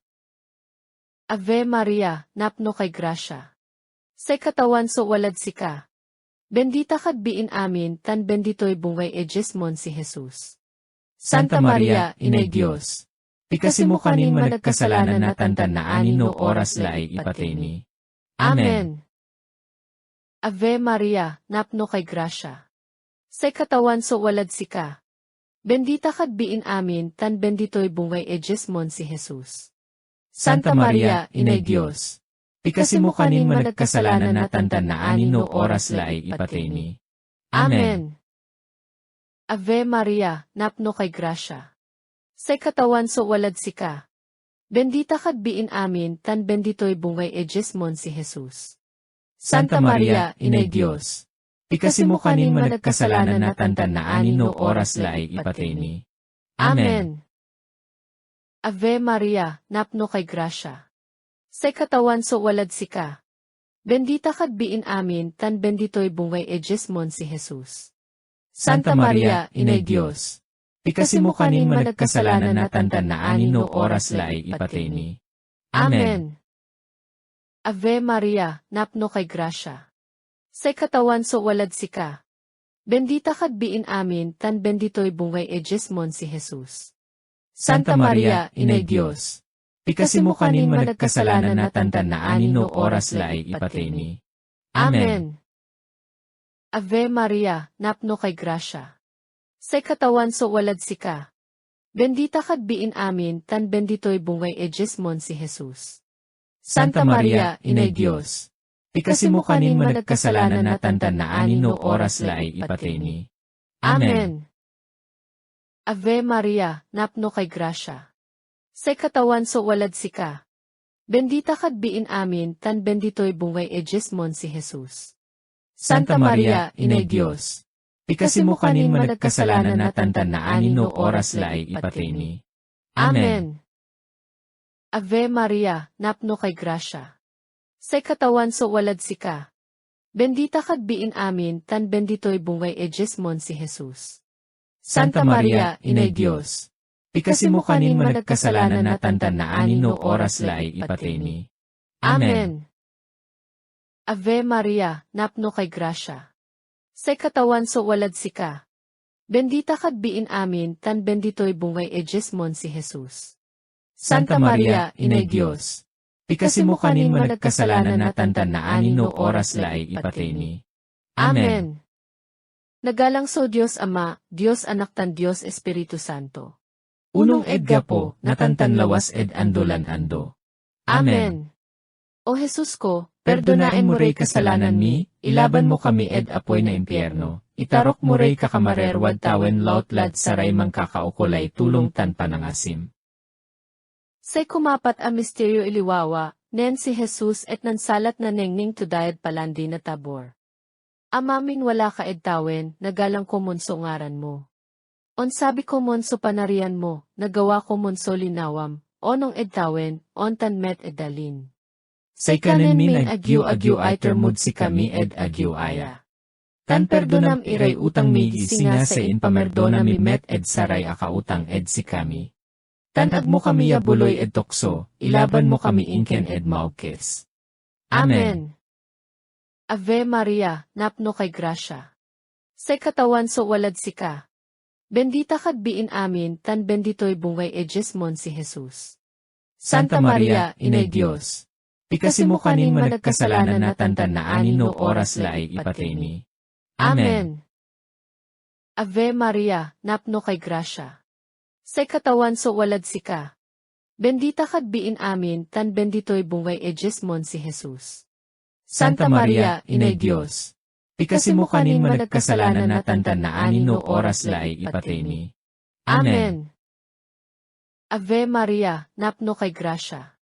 Ave Maria, napno kay grasya. Say katawan so walad sika. Bendita kad biin amin, tan bendito'y bungay ejesmon si Jesus. Santa Maria, Inay Diyos, pikasimo kanin managkasalanan na tantan na ani no oras laay ipatay. Amen. Ave Maria, napno kay grasya. Say katawan so walad sika. Bendita kad biin amin, tan bendito'y bungay ejesmon si Jesus. Santa Maria, Inay Diyos, pikasimo kanin managkasalanan na tantan na ani no oras laay ipatay. Amen. Ave Maria, napno kay grasya. Say katawan so walad sika. Bendita kad biin amin, tan bendito'y bungay ejesmon si Jesus. Santa Maria, Inay Diyos, pikasimo kanin managkasalanan na tantan na ani no oras laay ipatay. Amen. Ave Maria, napno kay grasya. Say katawan so walad sika. Bendita kad biin amin, tan bendito'y bungay ejesmon si Jesus. Santa Maria, Inay Diyos, pikasimo kanin managkasalanan na tantan na ani no oras laay ipatay. Amen. Ave Maria, napno kay grasya. Say katawan so walad sika. Bendita kad biin amin, tan bendito'y bungay ejesmon si Jesus. Santa Maria, Inay Diyos, pikasimo kanin managkasalanan na tantan na ani no oras laay ipatay. Amen. Ave Maria, napno kay grasya. Say katawan so walad sika. Bendita kad biin amin, tan bendito'y bungay ejesmon si Jesus. Santa Maria, Inay Diyos, pikasimo kanin managkasalanan na tantan na ani no oras laay ipatay. Amen. Ave Maria, napno kay grasya. Say katawan so walad sika. Bendita kad biin amin, tan bendito'y bungay ejesmon si Jesus. Santa Maria, Inay Diyos, pikasimo kanin managkasalanan na tantan na ani no oras laay ipatay. Amen. Ave Maria, napno kay grasya. Say katawan so walad sika. Bendita kad biin amin, tan bendito'y bungay ejesmon si Jesus. Santa Maria, Inay Diyos, pikasimo kanin managkasalanan na tantan na ani no oras laay ipatay. Amen. Ave Maria, napno kay grasya. Say katawan so walad sika. Bendita kad biin amin tan bendito'y bungay ejesmon si Jesus. Santa Maria, Inay Diyos, pikasi mo kanin managkasalanan na tantan na anin no oras laay ipatay. Amen. Nagalang so Diyos Ama, Diyos Anak tan Diyos Espiritu Santo. Unong edga po, natantan lawas ed andolan ando. Amen. O Jesus ko, Perdonain mo rey kasalanan mi, ilaban mo kami ed apoy na impyerno, itarok mo rey kakamarerwad tawen lautlad saray mangkakaukulay tulong tan panangasim. say kumapat a misteryo iliwawa, nen si Jesus et nansalat na nengning to dayad palandi na tabor. Amamin wala ka edtawen, nagalang ko monso ngaran mo. On sabi ko monso panarian mo, nagawa ko monso linawam, onong edtawen, on tan met edalin. Say kanen min agyu iter si kami ed agyu aya. Tan perdonam iray utang mi singa sa inpamerdona mi met ed saray akautang ed si kami. Tan agmo kami yabuloy ed tokso, ilaban mo kami inken ed maukes. Amen. Ave Maria, napno kay grasya. Say katawan so walad sika. Bendita kad biin amin tan bendito'y bungay ejesmon si Jesus. Santa Maria, Inay Diyos, pikasi mo kanin managkasalanan na tantan na anin no oras laay ipatay ni. Amen. Ave Maria, napno kay grasya. Say katawan so walad sika. Bendita kad biin amin tan bendito'y bungay ejesmon si Jesus. Santa Maria, Inay Diyos, pikasi mo kanin managkasalanan na tantan na anin no oras laay ipatay ni. Amen. Ave Maria, napno kay grasya.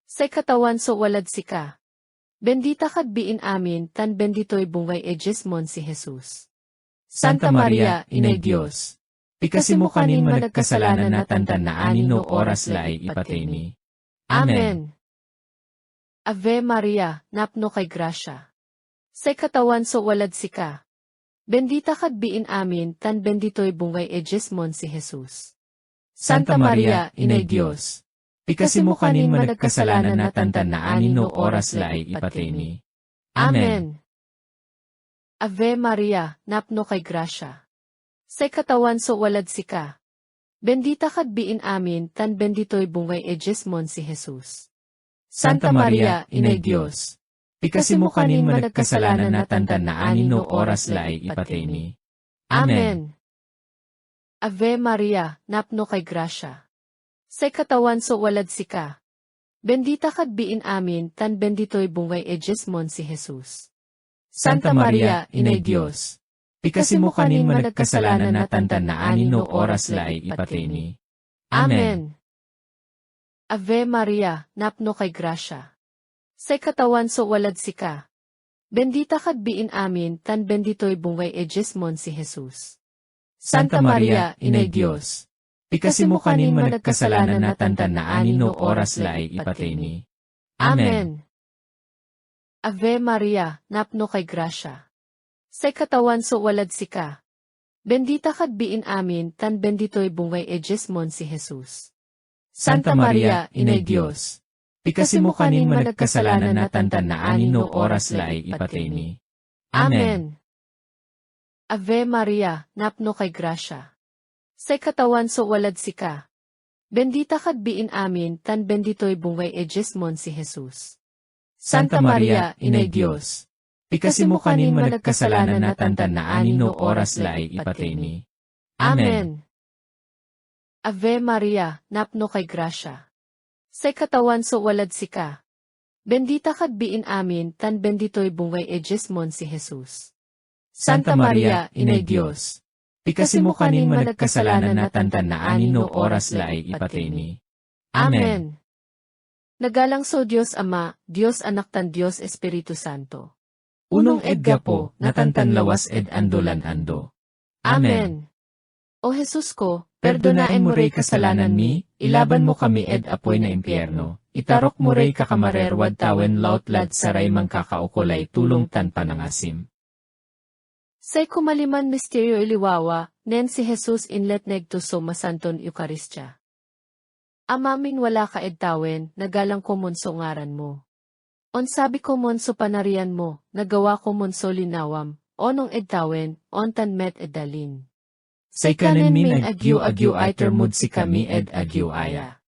Say katawan so walad sika. Bendita kad biin amin tan bendito'y bungay ejesmon si Jesus. Santa Maria, Inay Diyos, pikasi mo kanin managkasalanan na tantan na anin no oras laay ipatay ni. Amen. Ave Maria, napno kay grasya. Say katawan so walad sika. Bendita kad biin amin tan bendito'y bungay ejesmon si Jesus. Santa Maria, Inay Diyos, pikasi mo kanin managkasalanan na tantan na anin no oras laay ipatay ni. Amen. Ave Maria, napno kay grasya. Say katawan so walad sika. Bendita kad biin amin tan bendito'y bungay ejesmon si Jesus. Santa Maria, Inay Diyos, pikasi mo kanin managkasalanan na tantan na anin no oras laay ipatay ni. Amen. Ave Maria, napno kay grasya. Say katawan so walad sika. Bendita kad biin amin tan bendito'y bungay ejesmon si Jesus. Santa Maria, Inay Diyos, pikasi mo kanin managkasalanan na tantan na anin no oras laay ipatay ni. Amen. Ave Maria, napno kay grasya. Say katawan so walad sika. Bendita kad biin amin tan bendito'y bungay ejesmon si Jesus. Santa Maria, Inay Diyos, pikasi mo kanin managkasalanan na tantan na anin no oras laay ipatay ni. Amen. Ave Maria, napno kay grasya. Say katawan so walad sika. Bendita kad biin amin tan bendito'y bungay ejesmon si Jesus. Santa Maria, Inay Diyos, pikasi mo kanin managkasalanan na tantan na anin no oras laay ipatay ni. Amen. Ave Maria, napno kay grasya. Say katawan so walad sika. Bendita kad biin amin tan bendito'y bungay ejesmon si Jesus. Santa Maria, Inay Diyos, pikasi mo kanin managkasalanan na tantan na anin no oras laay ipatay ni. Amen. Ave Maria, napno kay grasya. Say katawan so walad sika. Bendita kad biin amin tan bendito'y bungay ejesmon si Jesus. Santa Maria, Inay Diyos, pikasi mo kanin managkasalanan na tantan na anin no oras laay ipatay ni. Amen. Nagalang so Diyos Ama, Diyos Anak tan Diyos Espiritu Santo. Unong edga po, natantan lawas ed andolan ando. Amen. O Jesus ko, Perdonain mo rey kasalanan mi, ilaban mo kami ed apoy na impyerno, itarok mo rey kakamarerwad tawen lautlad saray mangkakaukulay tulong tan panangasim. Say kumaliman misteryo iliwawa, nen si Jesus inlet negto so masanton Eukaristya. Amamin wala ka edtawen, nagalang ko monso ngaran mo. On sabi ko monso panarian mo, nagawa ko monso linawam, onong edtawen, on tan met edalin. Say kanen min agyu iter mood si kami ed agyu aya.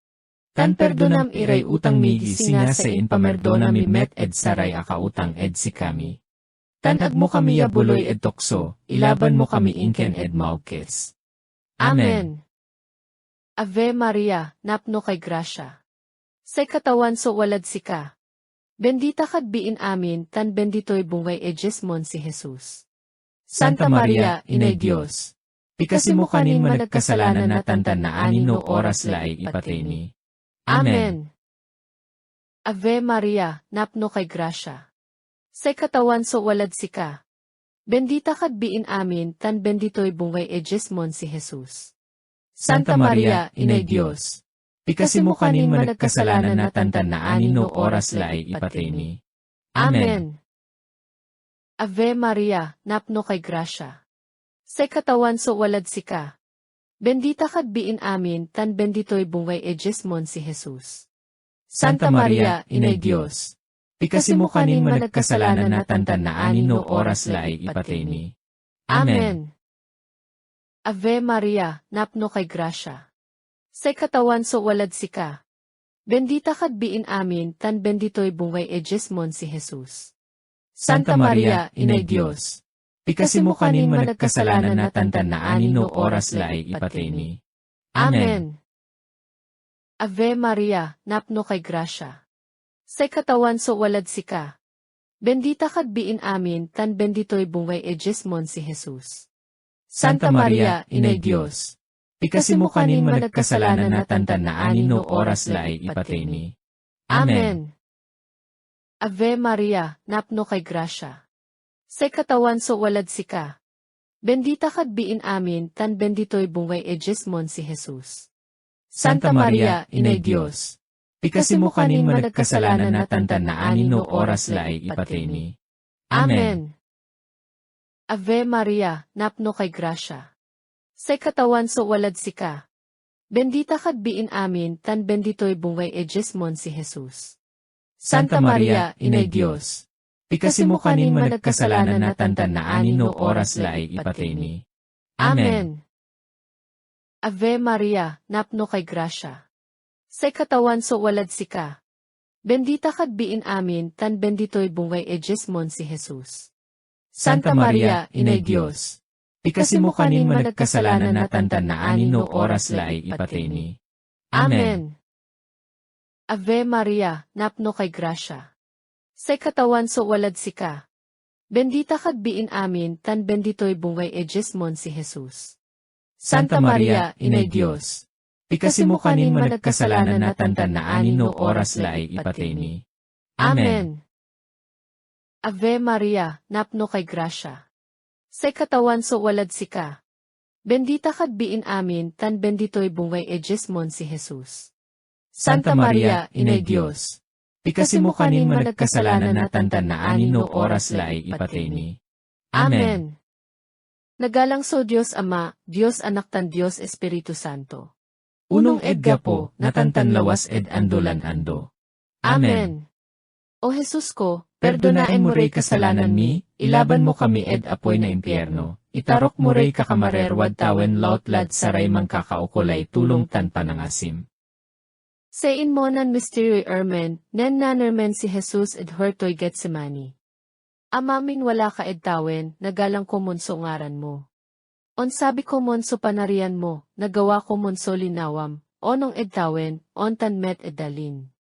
Kan perdonam iray utang mi gisinga sa inpamerdona mi met ed saray akautang ed si kami. Tanag mo kami yabuloy ed tokso, ilaban mo kami inken ed maukes. Amen. Ave Maria, napno kay grasya. Say katawan so walad si ka. Bendita kad biin amin tan benditoy bungay ejesmon si Jesus. Santa Maria, Inay Diyos. Pikasi mo kanin managkasalanan na tantan na anino oras laay ipateni. Amen. Ave Maria, napno kay grasya. Say katawan so walad si ka. Bendita kad biin amin tan benditoy bungay ejesmon si Jesus. Santa Maria, Inay Diyos. Pikasi mo kanin managkasalanan na tantan na anino oras laay ipateni. Amen. Ave Maria, napno kay grasya. Say katawan so walad si ka. Bendita kad biin amin tan benditoy bungay ejesmon si Jesus. Santa Maria, Inay Diyos. Pikasi mo kanin managkasalanan na tantan na anino oras laay ipateni. Amen. Ave Maria, napno kay grasya. Say katawan so walad si ka. Bendita kad biin amin tan benditoy bungay ejesmon si Jesus. Santa Maria, Inay Diyos. Pikasi mo kanin managkasalanan na tantan na anino oras laay ipateni. Amen. Ave Maria, napno kay grasya. Say katawan so walad si ka. Bendita kad biin amin tan benditoy bungay ejesmon si Jesus. Santa Maria, Inay Diyos. Pikasi mo kanin managkasalanan na tantan na anino oras laay ipateni. Amen. Ave Maria, napno kay grasya. Say katawan so walad si ka. Bendita kad biin amin tan benditoy bungay ejesmon si Jesus. Santa Maria, Inay Diyos. Pikasi mo kanin managkasalanan na tantan na anino oras laay ipateni. Amen. Ave Maria, napno kay grasya. Say katawan so walad si ka. Bendita kad biin amin tan benditoy bungay ejesmon si Jesus. Santa Maria, Inay Diyos. Pikasi mo kanin managkasalanan na tantan na anino oras laay ipateni. Amen. Ave Maria, napno kay grasya. Say katawan so walad si ka. Bendita kad biin amin tan benditoy bungay ejesmon si Jesus. Santa Maria, Inay Diyos. Pikasi mo kanin managkasalanan na tantan na anino oras laay ipateni. Amen. Ave Maria, napno kay grasya. Say katawan so walad si ka. Bendita kad biin amin tan benditoy bungay ejesmon si Jesus. Santa Maria, Inay Diyos. Pikasi mo kanin managkasalanan na tantan na anino oras laay ipateni. Amen. Ave Maria, napno kay grasya. Say katawan so walad si ka. Bendita kad biin amin tan benditoy bungay ejesmon si Jesus. Santa Maria, Inay Diyos. Pikasi mo kanin managkasalanan na tantan na anino oras laay ipateni. Amen. Nagalang so Diyos Ama, Diyos Anak tan Diyos Espiritu Santo. Unong edga po, natantan lawas ed andolan ando. Amen. O Jesus ko, Perdonaen mo rey kasalanan mi, ilaban mo kami ed apoy na impyerno, itarok mo rey kakamarerwad tawen lautlad saray mangkakaukulay tulong tan panangasim. Sein mo nan mystery ermen, nen nanermen si Jesus ed hertoy Getsemani. Amamin wala ka ed tawen, nagalang ko monso ngaran mo. On sabi ko monso panarian mo, nagawa ko monso linawam, onong ed tawen, on tan met ed dalin.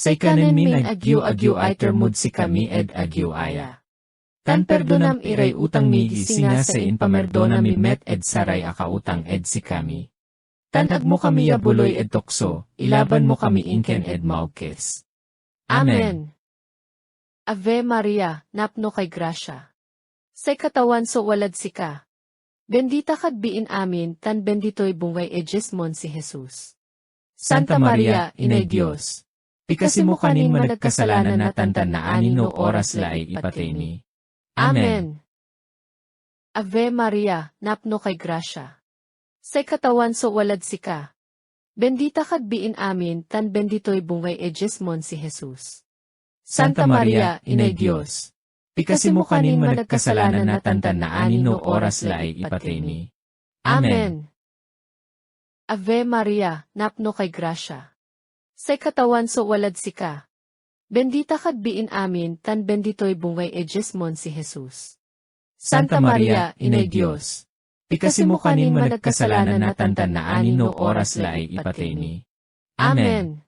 Say kanen min agyu iter mood si kami ed agyu aya. Kan perdonam iray utang mi gisinga sa inpamerdona mi met ed saray akautang ed si kami. Tanag mo kami yabuloy ed tokso, ilaban mo kami inken ed maukes. Amen. Ave Maria, napno kay grasya. Say katawan so walad si ka. Bendita kad biin amin tan benditoy bungay ejesmon si Jesus. Santa Maria, Inay Diyos. Pikasi mo kanin managkasalanan na tantan na anino oras laay ipateni. Amen. Ave Maria, napno kay grasya. Say katawan so walad si ka. Bendita kad biin amin tan benditoy bungay ejesmon si Jesus. Santa Maria, Inay Diyos. Pikasi mo kanin managkasalanan na tantan na anino oras laay ipateni. Amen. Ave Maria, napno kay grasya. Say katawan so walad sika. Bendita kad biin amin, tan bendito'y bungay ejesmon si Jesus. Santa Maria, Inay Diyos, pikasimo kanin managkasalanan na tantan na anin no oras laay ipateni. Amen.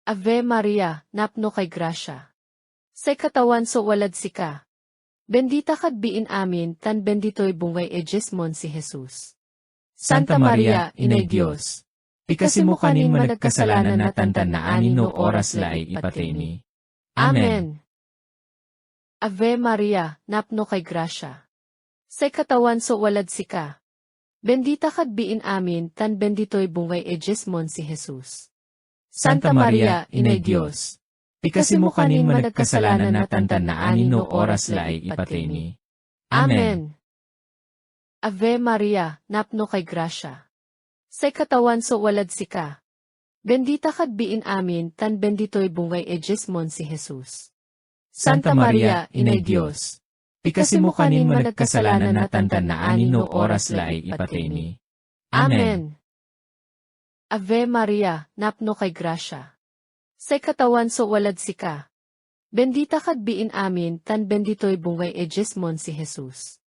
Ave Maria, napno kay grasya. Say katawan so walad sika. Bendita kad biin amin, tan bendito'y bungay ejesmon si Jesus. Santa Maria, Inay Diyos, pikasimo kanin managkasalanan na tantan na anin no oras laay ipateni. Amen. Ave Maria, napno kay grasya. Say katawan so walad sika. Bendita kad biin amin, tan bendito'y bungay ejesmon si Jesus. Santa Maria, Inay Diyos, pikasimo kanin managkasalanan na tantan na anin no oras laay ipateni. Amen. Ave Maria, napno kay grasya. Say katawan so walad sika. Bendita kad biin amin, tan bendito'y bungay ejesmon si Jesus. Santa Maria, Inay Diyos, pikasimo kanin managkasalanan na tantan na anin no oras laay ipateni. Amen. Ave Maria, napno kay grasya. Say katawan so walad sika. Bendita kad biin amin, tan bendito'y bungay ejesmon si Jesus.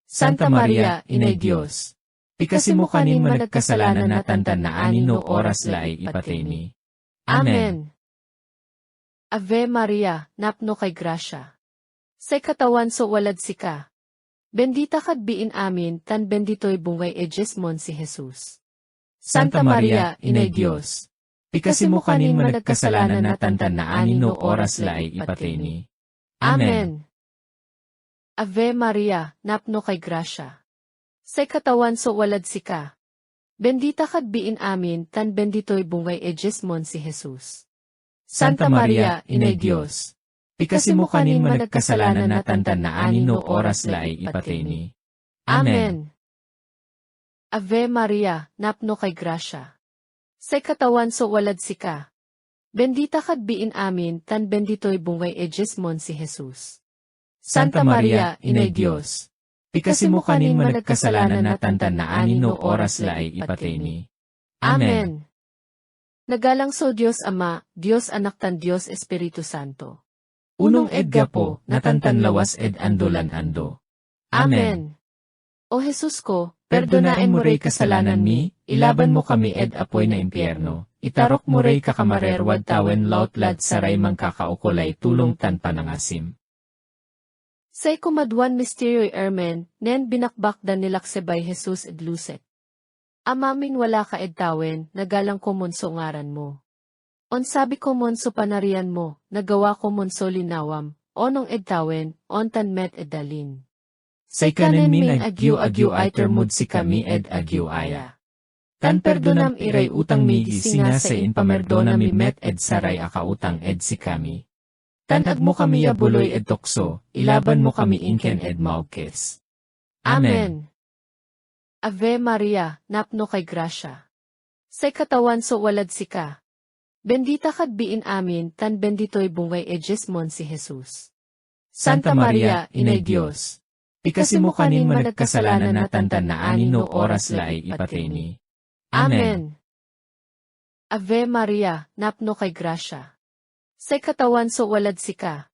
Santa Maria, Inay Diyos, pikasimo kanin managkasalanan na tantan na anin no oras laay ipateni. Amen. Ave Maria, napno kay grasya. Say katawan so walad sika. Bendita kad biin amin, tan bendito'y bungay ejesmon si Jesus. Santa Maria, Inay Diyos, pikasimo kanin managkasalanan na tantan na anin no oras laay ipateni. Amen. Ave Maria, napno kay grasya. Say katawan so walad sika. Bendita kad biin amin, tan bendito'y bungay ejesmon si Jesus. Santa Maria, Inay Diyos, pikasimo kanin managkasalanan na tantan na anin no oras laay ipateni. Amen. Ave Maria, napno kay grasya. Say katawan so walad sika. Bendita kad biin amin, tan bendito'y bungay ejesmon si Jesus. Santa Maria, Inay Diyos, pikasimo kanin managkasalanan na tantan na anin no oras laay ipateni. Amen. Nagalang so Diyos Ama, Diyos Anak tan Diyos Espiritu Santo. Unong edga po, natantan lawas ed andolan ando. Amen. O Jesus ko, Perdonaen mo rey kasalanan mi, ilaban mo kami ed apoy na impyerno, itarok mo rey kakamarerwad tawen lautlad saray mangkakaukulay tulong tan panangasim. Say kumadwan misteryo'y ermen, nen binakbakdan nilaksebay Jesus ed luset. Amamin wala ka ed tawen, nagalang ko monso ngaran mo. On sabi ko monso panarian mo, nagawa ko monso linawam, onong ed tawen, on tan met ed dalin. Say kanen min agyu ay termud si kami ed agyu aya. Tan perdonam iray utang mi gisinga sa inpamerdona mi met ed saray akautang ed si kami. Tan agmo kami yabuloy ed tokso, ilaban mo kami inken ed maukes. Amen. Ave Maria, napno kay grasya. Say katawan so walad sika. Bendita kad biin amin, tan bendito'y bungay ejesmon si Jesus. Santa Maria, Inay Diyos, pikasimo kanin managkasalanan na tantan na anin no oras laay ipateni. Amen. Ave Maria, napno kay grasya. Say katawan so walad sika.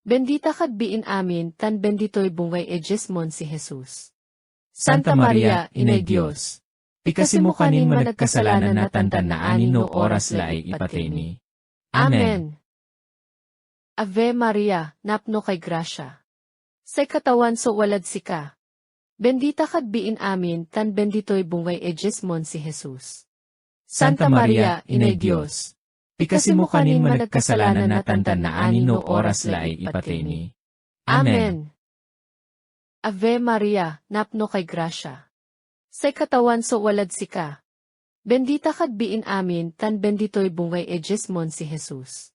Bendita kad biin amin, tan bendito'y bungay ejesmon si Jesus. Santa Maria, Inay Diyos, pikasimo kanin managkasalanan na tantan na anin no oras laay ipateni. Amen. Ave Maria, napno kay grasya. Say katawan so walad sika. Bendita kad biin amin, tan bendito'y bungay ejesmon si Jesus. Santa Maria, Inay Diyos, pikasimo kanin managkasalanan na tantan na anin no oras laay ipateni. Amen. Ave Maria, napno kay grasya. Say katawan so walad sika. Bendita kad biin amin, tan bendito'y bungay ejesmon si Jesus.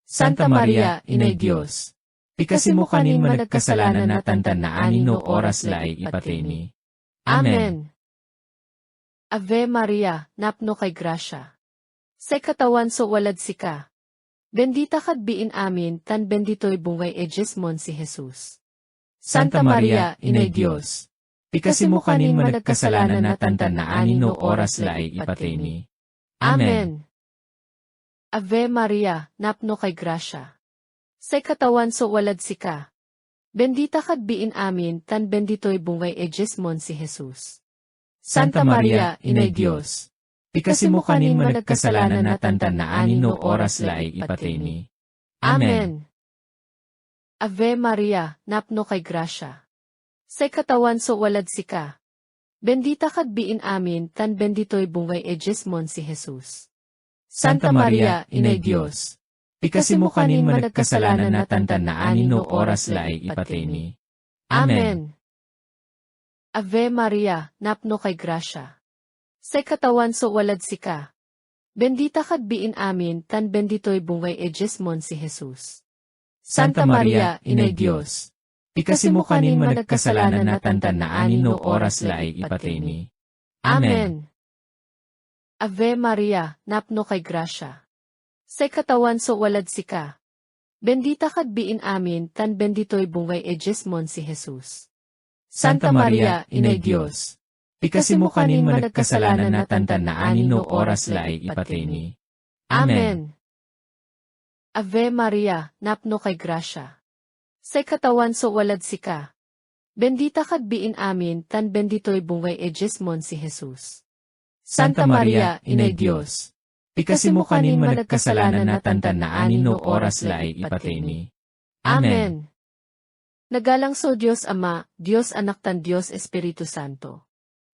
Santa Maria, Inay Diyos, pikasimo kanin managkasalanan na tantan na anin no oras laay ipateni. Amen. Ave Maria, napno kay grasya. Say katawan so walad sika. Bendita kad biin amin, tan bendito'y bungay ejesmon si Jesus. Santa Maria, Inay Diyos, Pikasi mo kanin managkasalanan na tantan na anin no oras laay ipatay mi. Amen. Ave Maria, napno kay grasya. Say katawan so walad sika. Bendita kad biin amin tan bendito'y bungay ejesmon si Jesus. Santa Maria, Inay Diyos. Pikasi mo kanin managkasalanan na tantan na anin no oras laay ipatay mi. Amen. Ave Maria, napno kay grasya. Say katawan so walad sika. Bendita kad biin amin tan bendito'y bungay ejesmon si Jesus. Santa Maria, Inay Diyos. Pikasi mo kanin managkasalanan na tantan na anin no oras laay ipatay mi. Amen. Ave Maria, napno kay grasya. Say katawan so walad sika. Bendita kad biin amin tan bendito'y bungay ejesmon si Jesus. Santa Maria, Inay Diyos. Pikasi mo kanin managkasalanan na tantan na anin no oras laay ipatay mi. Amen. Ave Maria, napno kay grasya. Say katawan so walad sika. Bendita kad biin amin tan bendito'y bungay ejesmon si Jesus. Santa Maria, Inay Diyos. Pikasi mo kanin managkasalanan na tantan na anin no oras laay ipatay mi. Amen. Ave Maria, napno kay grasya. Say katawan so walad sika. Bendita kad biin amin tan bendito'y bungay ejesmon si Jesus. Santa Maria, Inay Diyos. Pikasi mo kanin managkasalanan na tantan na anin no oras laay ipatay mi. Amen. Nagalang so Diyos Ama, Diyos Anak tan Diyos Espiritu Santo.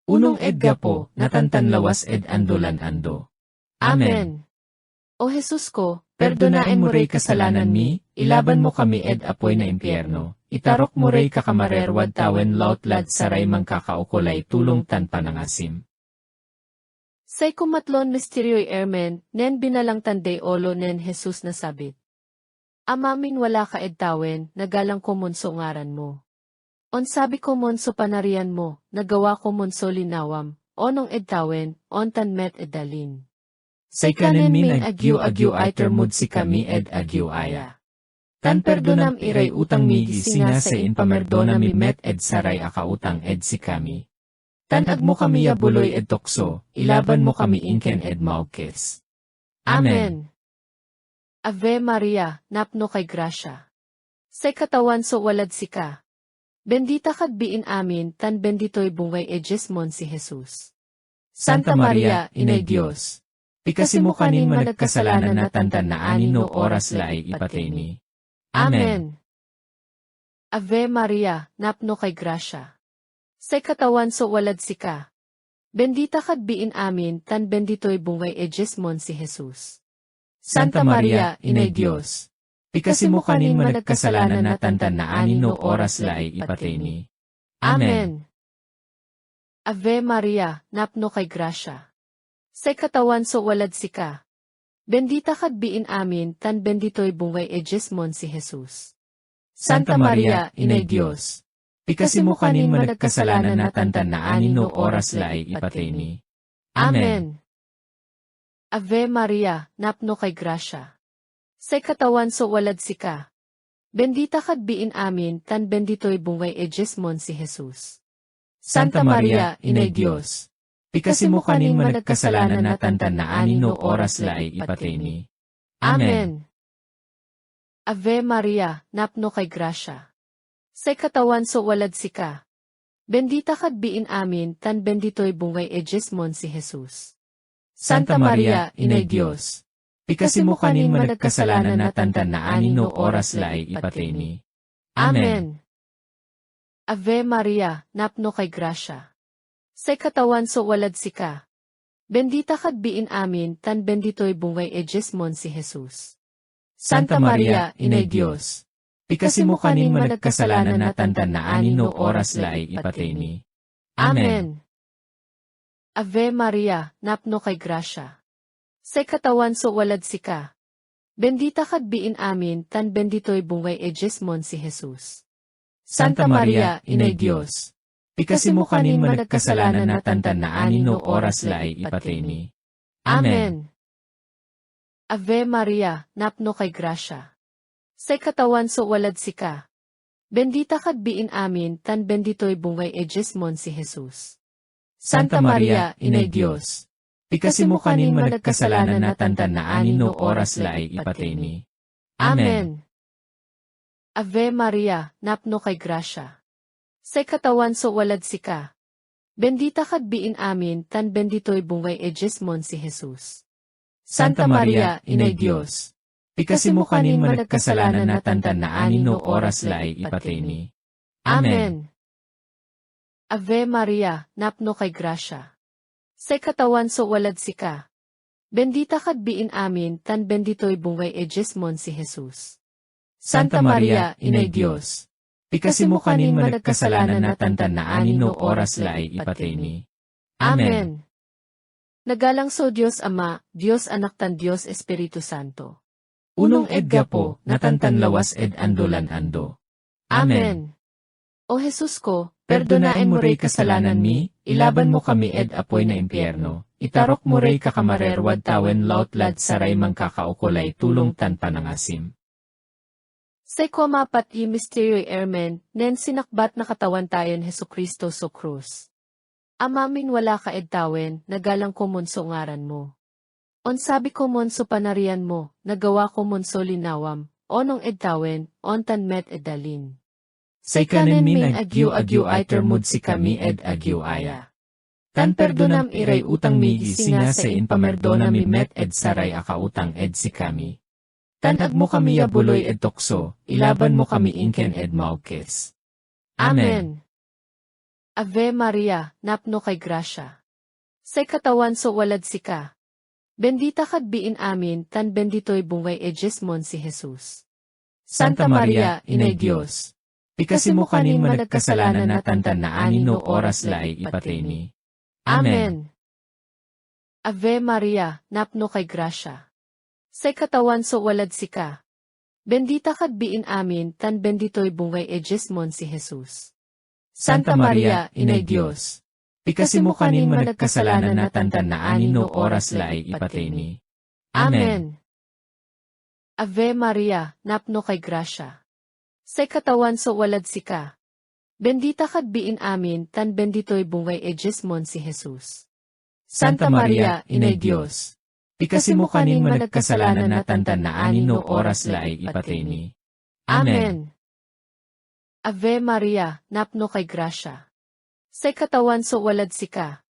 Unong edga po, natantan lawas ed andolan ando. Amen. O Jesus ko, Perdonaen mo rey kasalanan mi, ilaban mo kami ed apoy na impyerno, itarok mo rey kakamarerwad tawen lautlad saray mangkakaukulay tulong tan panangasim. Say kumatlon misteryo'y ermen, nen binalang tanday olo nen Jesus na sabit. Amamin wala ka ed tawen, nagalang ko monso ngaran mo. On sabi ko monso panarian mo, nagawa ko monso linawam, onong ed tawen, on tan met edalin. Say kanen min agyu iter mud si kami ed agyu aya. Tan perdonam iray utang mi gisinga sa inpamerdona mi met ed saray akautang ed si kami. Tan agmo kami yabuloy ed tokso, ilaban mo kami inken ed maukes. Amen. Ave Maria, napno kay grasya. Say katawan so walad sika. Bendita kad biin amin tan bendito'y bungay ejesmon si Jesus. Santa Maria, Inay Diyos. Pikasi mo kanin managkasalanan na tantan na anin no oras laay ipatay mi. Amen. Ave Maria, napno kay grasya. Say katawan so walad sika. Bendita kad biin amin tan bendito'y bungay ejesmon si Jesus. Santa Maria, Inay Diyos. Pikasi mo kanin managkasalanan na tantan na anin no oras laay ipatay mi. Amen. Ave Maria, napno kay grasya. Say katawan so walad sika. Bendita kad biin amin tan bendito'y bungay ejesmon si Jesus. Santa Maria, Inay Diyos. Pikasi mo kanin managkasalanan na tantan na anin no oras laay ipatay mi. Amen. Ave Maria, napno kay grasya. Say katawan so walad sika. Bendita kad biin amin tan bendito'y bungay ejesmon si Jesus. Santa Maria, Inay Diyos. Pikasi mo kanin managkasalanan na tantan na anin no oras laay ipatay mi. Amen. Ave Maria, napno kay grasya. Say katawan so walad sika. Bendita kad biin amin tan bendito'y bungay ejesmon si Jesus. Santa Maria, Inay Diyos. Pikasi mo kanin managkasalanan na tantan na anin no oras laay ipatay mi. Amen. Ave Maria, napno kay grasya. Say katawan so walad sika. Bendita kad biin amin tan bendito'y bungay ejesmon si Jesus. Santa Maria, Inay Diyos. Pikasi mo kanin managkasalanan na tantan na anin no oras laay ipatay mi. Amen. Ave Maria, napno kay grasya. Say katawan so walad sika. Bendita kad biin amin tan bendito'y bungay ejesmon si Jesus. Santa Maria, Inay Diyos. Pikasi mo kanin managkasalanan na tantan na anin no oras laay ipatay mi. Amen. Ave Maria, napno kay grasya. Say katawan so walad sika. Bendita kad biin amin, tan bendito'y bungay ejesmon si Jesus. Santa Maria, Inay Diyos, pikasi mo kanin managkasalanan na tantan na anin no oras laay ipateni. Amen. Ave Maria, napno kay grasya. Say katawan so walad sika. Bendita kad biin amin, tan bendito'y bungay ejesmon si Jesus. Santa Maria, Inay Diyos, pikasi mo kanin managkasalanan na tantan na anin no oras laay ipateni. Amen. Ave Maria, napno kay grasya. Say katawan so walad sika. Bendita kad biin amin, tan bendito'y bungay ejesmon si Jesus. Santa Maria, Inay Diyos, pikasi mo kanin managkasalanan na tantan na anin no oras laay ipateni. Amen. Nagalang so Diyos Ama, Diyos Anak tan Diyos Espiritu Santo. Unong edga po, natantan lawas ed andolan ando. Amen. O Jesus ko, Perdonain mo ray kasalanan mi, ilaban mo kami ed apoy na impyerno, itarok mo ray kakamarerwad tawen lautlad saray mangkakaukulay tulong tan panangasim. Say ko mapat y misteryo'y ermen, nen sinakbat na katawan tayon Hesukristo so krus. Amamin wala ka edtawen, nagalang ko monso ngaran mo. On sabi ko monso panarian mo, nagawa ko monso linawam, onong edtawen, on tan met edalin. Say kanen min agyu ay termud si kami ed agyu aya. Tan perdonam iray utang mi gisinga sa inpamerdona mi met ed saray akautang ed si kami. Tanag mo kami yabuloy ed tokso, ilaban mo kami inken ed maukes. Amen. Ave Maria, napno kay grasya. Say katawan so walad sika. Bendita kad biin amin, tan bendito'y bungay ejesmon si Jesus. Santa Maria, Inay Diyos, pikasi mo kanin managkasalanan na tantan na anin no oras laay ipateni. Amen. Ave Maria, napno kay grasya. Say katawan so walad sika. Bendita kad biin amin, tan bendito'y bungay ejesmon si Jesus. Santa Maria, Inay Diyos, pikasi mo kanin managkasalanan na tantan na anin no oras laay ipateni. Amen. Ave Maria, napno kay grasya. Say katawan so walad sika. Bendita kad biin amin, tan bendito'y bungay ejesmon si Jesus. Santa Maria, Inay Diyos, pikasi mo kanin managkasalanan na tantan na anin no oras laay ipateni. Amen. Ave Maria, napno kay grasya. Say katawan so walad sika.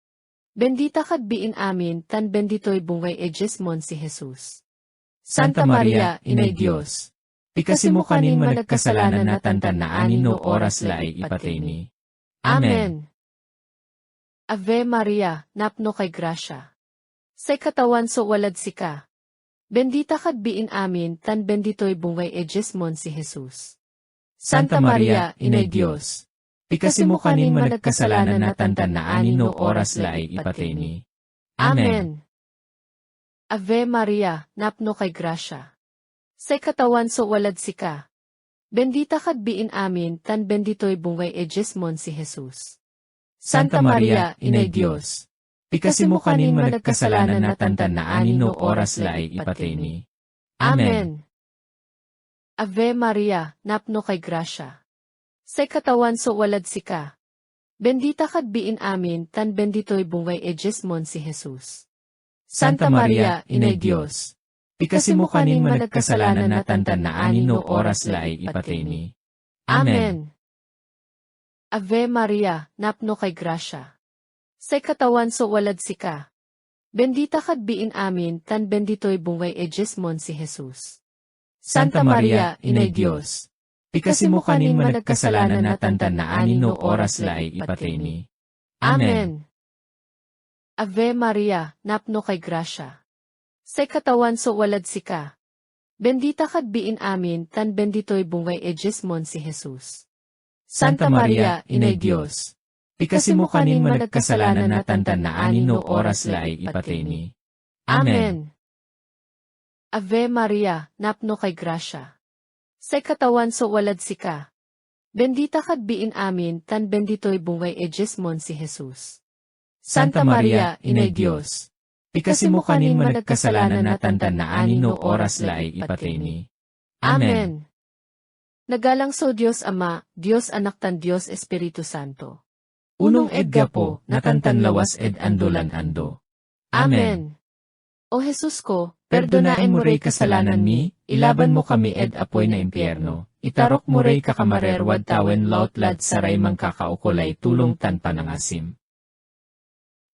Bendita kad biin amin, tan bendito'y bungay ejesmon si Jesus. Santa Maria, Inay Diyos, pikasi mo kanin managkasalanan na tantan na anin no oras laay ipateni. Amen. Ave Maria, napno kay grasya. Say katawan so walad sika. Bendita kad biin amin, tan bendito'y bungay ejesmon si Jesus. Santa Maria, Inay Diyos, pikasi mo kanin managkasalanan na tantan na anin no oras laay ipateni. Amen. Ave Maria, napno kay grasya. Say katawan so walad sika. Bendita kad biin amin, tan bendito'y bungay ejesmon si Jesus. Santa Maria, Inay Diyos, pikasi mo kanin managkasalanan na tantan na anin no oras laay ipateni. Amen. Ave Maria, napno kay grasya. Say katawan so walad sika. Bendita kad biin amin, tan bendito'y bungay ejesmon si Jesus. Santa Maria, Inay Diyos, pikasi mo kanin managkasalanan na tantan na anin no oras laay ipateni. Amen. Ave Maria, napno kay grasya. Say katawan so walad sika. Bendita kad biin amin, tan bendito'y bungay ejesmon si Jesus. Santa Maria, Inay Diyos, pikasi mo kanin managkasalanan na tantan na anin no oras laay ipateni. Amen. Ave Maria, napno kay grasya. Say katawan so walad sika. Bendita kad biin amin, tan bendito'y bungay ejesmon si Jesus. Santa Maria, Inay Diyos, pikasi mo kanin managkasalanan na tantan na anin no oras laay ipateni. Amen. Ave Maria, napno kay grasya. Say katawan so walad sika. Bendita kad biin amin, tan bendito'y bungay ejesmon si Jesus. Santa Maria, Inay Diyos, pikasi mo kanin managkasalanan na tantan na anin no oras laay ipateni. Amen. Nagalang so Diyos Ama, Diyos Anak tan Diyos Espiritu Santo. Unong edga po, natantan lawas ed andolan ando. Amen. O Jesus ko, Perdonaen mo rey kasalanan mi, ilaban mo kami ed apoy na impyerno, itarok mo rey kakamarerwad tawen lautlad saray mangkakaukulay tulong tan panangasim.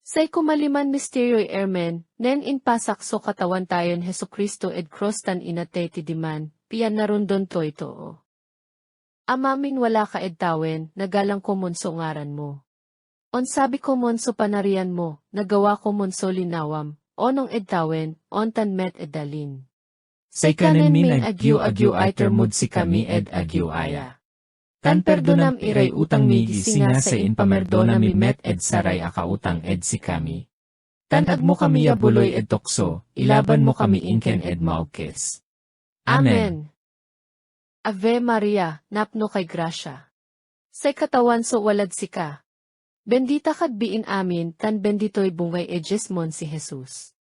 Say kumaliman misteryo'y ermen, nen inpasak so katawan tayon Hesukristo ed cross tan inate ti diman, piyan narundon to'y too. Amamin wala ka ed tawen, nagalang ko monso ngaran mo. On sabi ko monso panarian mo, nagawa ko monso linawam, onong ed tawen, on tan met ed dalin. Say kanen min agyu ay termud si kami ed agyu aya. Tan perdonam iray utang mi gisinga sa inpamerdona mi met ed saray akautang ed si kami. Tan agmo kami yabuloy ed tokso, ilaban mo kami inken ed maukes. Amen. Ave Maria, napno kay grasya. Say katawan so walad sika. Bendita kad biin amin tan bendito'y bungay ejesmon si Jesus.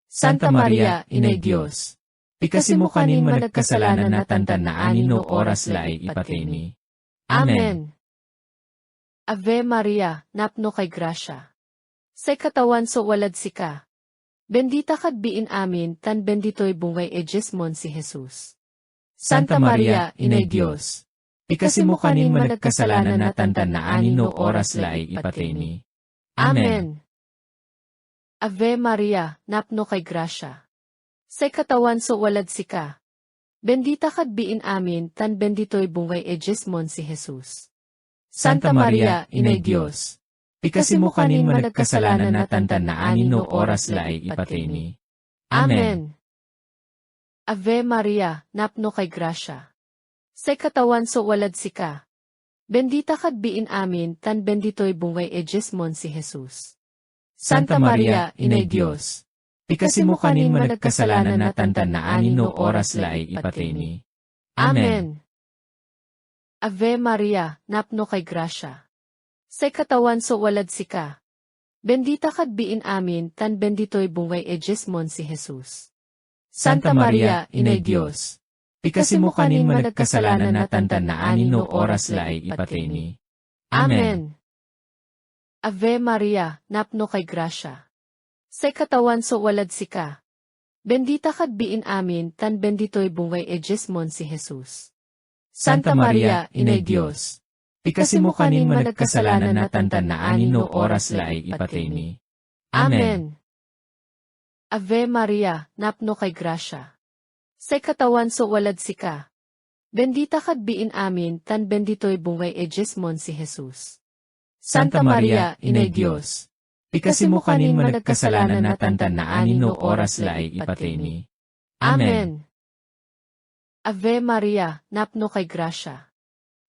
Santa Maria, Inay Diyos. Pikasi mo kanin managkasalanan na tantan na anino oras laay ipatemi. Amen. Ave Maria, napno kay grasya. Say katawan so walad sika. Bendita kad biin amin tan bendito'y bungay ejesmon si Jesus. Santa Maria, Inay Diyos. Pikasi mo kanin managkasalanan na tantan na anino oras laay ipatemi. Amen. Ave Maria, napno kay grasya. Say katawan so walad sika. Bendita kad biin amin tan bendito'y bungay ejesmon si Jesus. Santa Maria, Inay Diyos. Pikasi mo kanin managkasalanan na tantan na anino oras laay ipatemi. Amen. Ave Maria, napno kay grasya. Say katawan so walad sika. Bendita kad biin amin tan bendito'y bungay ejesmon si Jesus. Santa Maria, Inay Diyos. Pikasi mo kanin managkasalanan na tantan na anino oras laay ipatemi. Amen. Ave Maria, napno kay grasya. Say katawan so walad sika. Bendita kad biin amin tan bendito'y bungay ejesmon si Jesus. Santa Maria, Inay Diyos. Pikasi mo kanin managkasalanan na tantan na anino oras laay ipatemi. Amen. Ave Maria, napno kay grasya. Say katawan so walad sika. Bendita kad biin amin tan bendito'y bungay ejesmon si Jesus. Santa Maria, Inay Diyos. Pikasi mo kanin managkasalanan na tantan na anino oras laay ipatemi. Amen. Ave Maria, napno kay grasya. Say katawan so walad sika. Bendita kad biin amin tan bendito'y bungay ejesmon si Jesus. Santa Maria, Inay Diyos. Pikasi mo kanin managkasalanan na tantan na anino oras laay ipatemi. Amen. Ave Maria, napno kay grasya.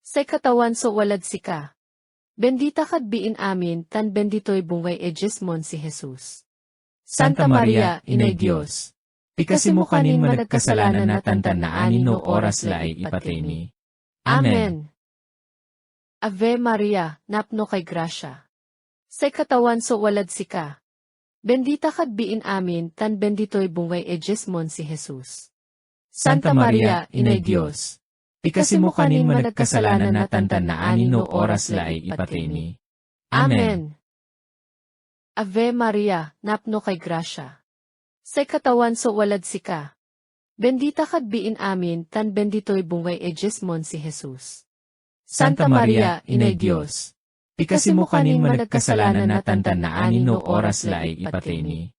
Say katawan so walad sika. Bendita kad biin amin tan bendito'y bungay ejesmon si Jesus. Santa Maria, Inay Diyos. Pikasi mo kanin managkasalanan na tantan na anino oras laay ipatemi. Amen. Ave Maria, napno kay grasya. Say katawan so walad sika. Bendita kad biin amin tan bendito'y bungay ejesmon si Jesus. Santa Maria, Inay Diyos. Pikasi mo kanin managkasalanan na tantan na anino oras laay ipatemi. Amen. Ave Maria, napno kay grasya. Say katawan so walad sika. Bendita kad biin amin tan bendito'y bungay ejesmon si Jesus. Santa Maria, Inay Diyos. Pikasi mo kanin managkasalanan na tantan na anino oras laay ipatemi.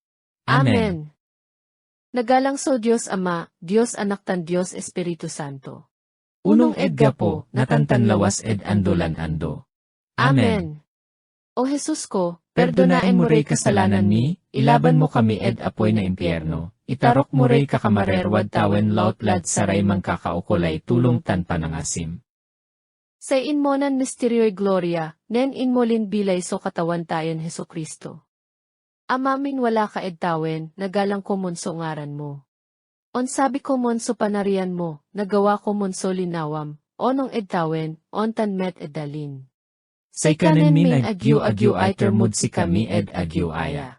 Amen. Nagalang so Diyos Ama, Diyos Anak tan Diyos Espiritu Santo. Unong edga po, natantan lawas ed andolan ando. Amen. O Jesus ko, Perdonaen mo rey kasalanan mi, ilaban mo kami ed apoy na impyerno, itarok mo rey kakamarerwad tawen lautlad saray mangkakaukulay tulong tan panangasim. Sa inmonan misteryo'y gloria, nen inmolin bilay so katawan tayon Hesukristo. Amamin wala ka ed tawen, nagalang ko monso ngaran mo. On sabi ko monso panarian mo, nagawa ko monso linawam, onong ed tawen, on tan met ed dalin. Say kanen min agyu ay termud si kami ed agyu aya.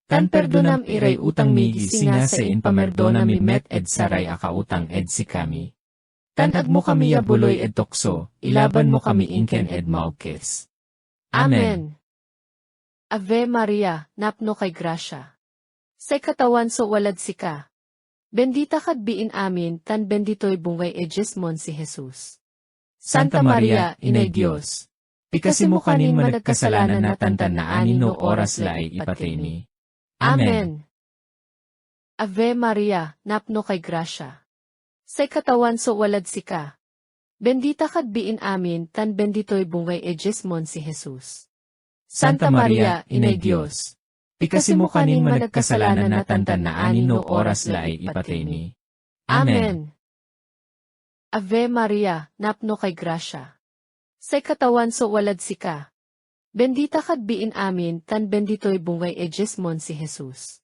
Tan perdonam iray utang mi gisinga sa inpamerdona mi met ed saray akautang ed si kami. Tanag mo kami yabuloy ed tokso, ilaban mo kami inken ed maugkes. Amen. Ave Maria, napno kay grasya. Sa katawan so walad sika. Bendita kad biin amin, tan bendito'y bungay ejesmon si Jesus. Santa Maria, Inay Diyos, pikasi mo kanin managkasalanan na tantan na anin no oras laay ipatay. Amen. Ave Maria, napno kay grasya. Sa katawan so walad sika. Bendita kad biin amin, tan bendito'y bungay ejesmon si Jesus. Santa Maria, Inay Diyos, pikasi mo kanin managkasalanan na tantan na anin no oras laay ipatay. Amen. Ave Maria, napno kay grasya. Sa katawan so walad sika. Bendita kad biin amin, tan bendito'y bungay ejesmon si Jesus.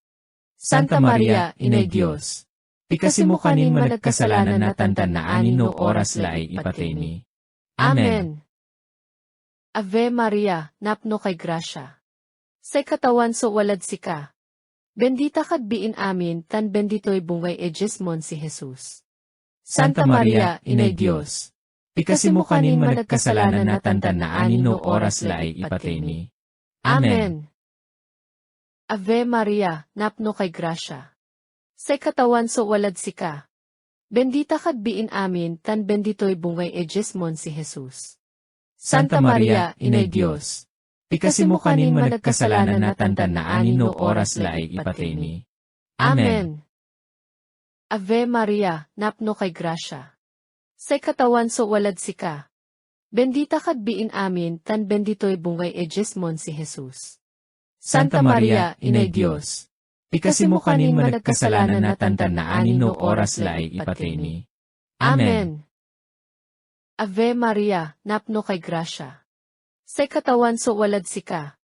Santa Maria, Inay Diyos, pikasi mo kanin managkasalanan na tantan na anin no oras laay ipatay. Amen. Ave Maria, napno kay grasya. Sa katawan so walad sika. Bendita kad biin amin, tan bendito'y bungay ejesmon si Jesus. Santa Maria, Inay Diyos, pikasi mo kanin managkasalanan na tantan na anin no oras laay ipatay. Amen. Ave Maria, napno kay grasya. Sa katawan so walad sika. Bendita kad biin amin, tan bendito'y bungay ejesmon si Jesus. Santa Maria, Inay Diyos, pikasi mo kanin managkasalanan na tantan na anin no oras laay ipatay. Amen. Ave Maria, napno kay grasya. Sa katawan so walad sika. Bendita kad biin amin, tan bendito'y bungay ejesmon si Jesus. Santa Maria, Inay Diyos, pikasi mo kanin managkasalanan na tantan na anin no oras laay ipatay. Amen. Ave Maria, napno kay grasya. Sa katawan so walad sika.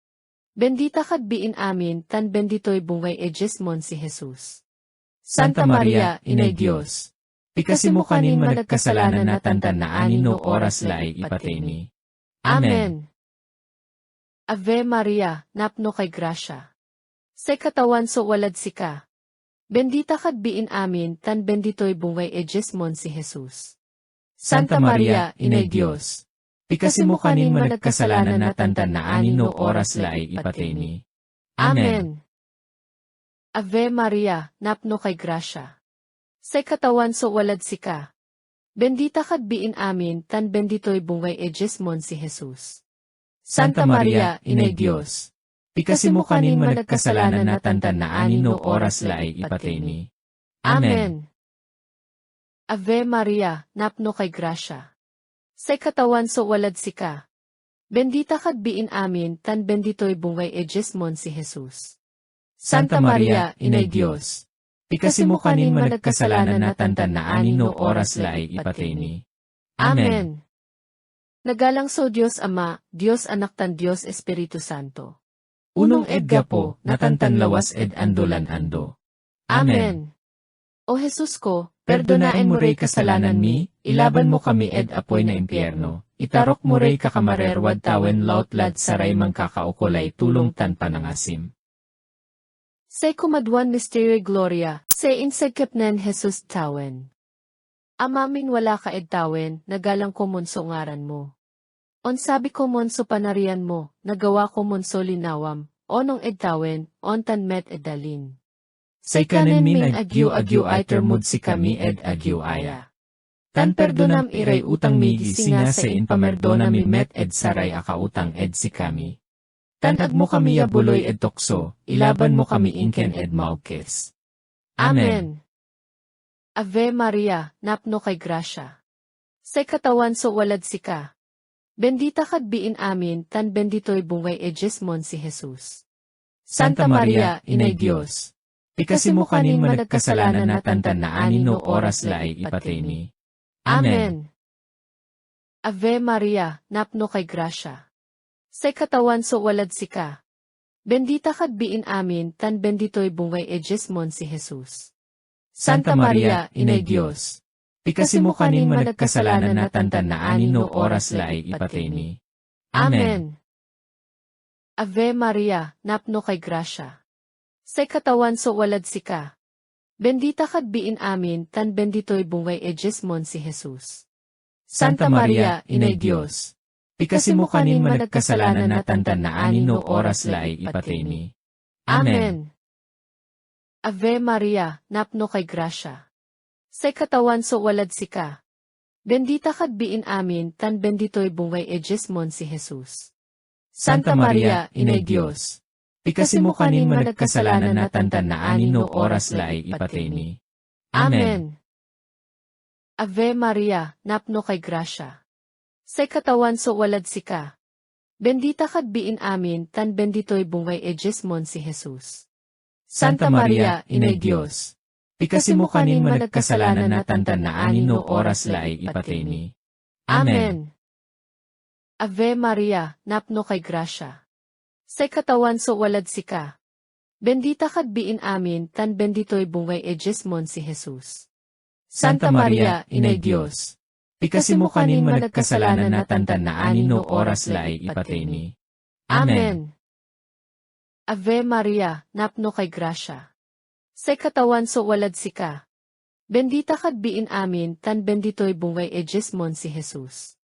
Bendita kad biin amin, tan bendito'y bungay ejesmon si Jesus. Santa Maria, Inay Diyos, pikasi mo kanin managkasalanan na tantan na anin no oras laay ipatay. Amen. Ave Maria, napno kay grasya. Sa katawan so walad sika. Bendita kad biin amin, tan bendito'y bungay ejesmon si Jesus. Santa Maria, Inay Diyos, pikasi mo kanin managkasalanan na tantan na anin no oras laay ipatay. Amen. Ave Maria, napno kay grasya. Sa katawan so walad sika. Bendita kad biin amin, tan bendito'y bungay ejesmon si Jesus. Santa Maria, Inay Diyos, pikasi mo kanin managkasalanan na tantan na anin no oras laay ipatay. Amen. Ave Maria, napno kay grasya. Sa katawan so walad sika. Bendita kad biin amin, tan bendito'y bungay ejesmon si Jesus. Santa Maria, Inay Diyos, pikasi mo kanin managkasalanan na tantan na anin no oras laay ipatay. Amen. Nagalang so Diyos Ama, Diyos Anak tan Diyos Espiritu Santo. Unong edga po, natantan lawas ed andolan ando. Amen. O Jesus ko, Perdonain mo rey kasalanan mi, ilaban mo kami ed apoy na impyerno, itarok mo rey kakamarerwad tawen lautlad saray mangkakaukulay tulong tan panangasim. Se kumadwan Mystery Gloria, se insedkepnen Jesus tawen. Amamin wala ka ed tawen, nagalang ko monso ngaran mo. On sabi ko monso panarian mo, nagawa ko monso linawam, onong ed tawen, on tan met ed dalin. Say kanen min agyu ay termud si kami ed agyu aya. Tan perdonam iray utang mi gisinga sa inpamerdona mi met ed saray akautang ed si kami. Tanag mo kami yabuloy ed tokso, ilaban mo kami inken ed maugkes. Amen. Ave Maria, napno kay grasya. Sa katawan so walad sika. Bendita kad biin amin, tan bendito'y bungay ejesmon si Jesus. Santa Maria, Inay Diyos, pikasi mo kanin managkasalanan na tantan na anin no oras laay ipatay. Amen. Ave Maria, napno kay grasya. Sa katawan so walad sika. Bendita kad biin amin, tan bendito'y bungay ejesmon si Jesus. Santa Maria, Inay Diyos, pikasi mo kanin managkasalanan na tantan na anin no oras laay ipatay. Amen. Ave Maria, napno kay grasya. Sa katawan so walad sika. Bendita kad biin amin, tan bendito'y bungay ejesmon si Jesus. Santa Maria, Inay Diyos, pikasi mo kanin managkasalanan na tantan na anin no oras laay ipatay mi. Amen. Ave Maria, napno kay grasya. Say katawan so walad sika. Bendita kad biin amin, tan benditoy bungay ejesmon si Jesus. Santa Maria, Inay Diyos, pikasi mo kanin managkasalanan na tantan na anin no oras laay ipatay mi. Amen. Ave Maria, napno kay grasya. Say katawan so walad sika. Bendita kad biin amin, tan benditoy bungay ejesmon si Jesus. Santa Maria, Inay Diyos, pikasi mo kanin managkasalanan na tantan na anin no oras laay ipatay mi. Amen. Ave Maria, napno kay grasya. Say katawan so walad sika. Bendita kad biin amin, tan benditoy bungay ejesmon si Jesus. Santa Maria, Inay Diyos, pikasi mo kanin managkasalanan na tantan na anin no oras laay ipatay mi. Amen. Ave Maria, napno kay grasya. Say katawan so walad sika. Bendita kad biin amin, tan benditoy bungay ejesmon si Jesus.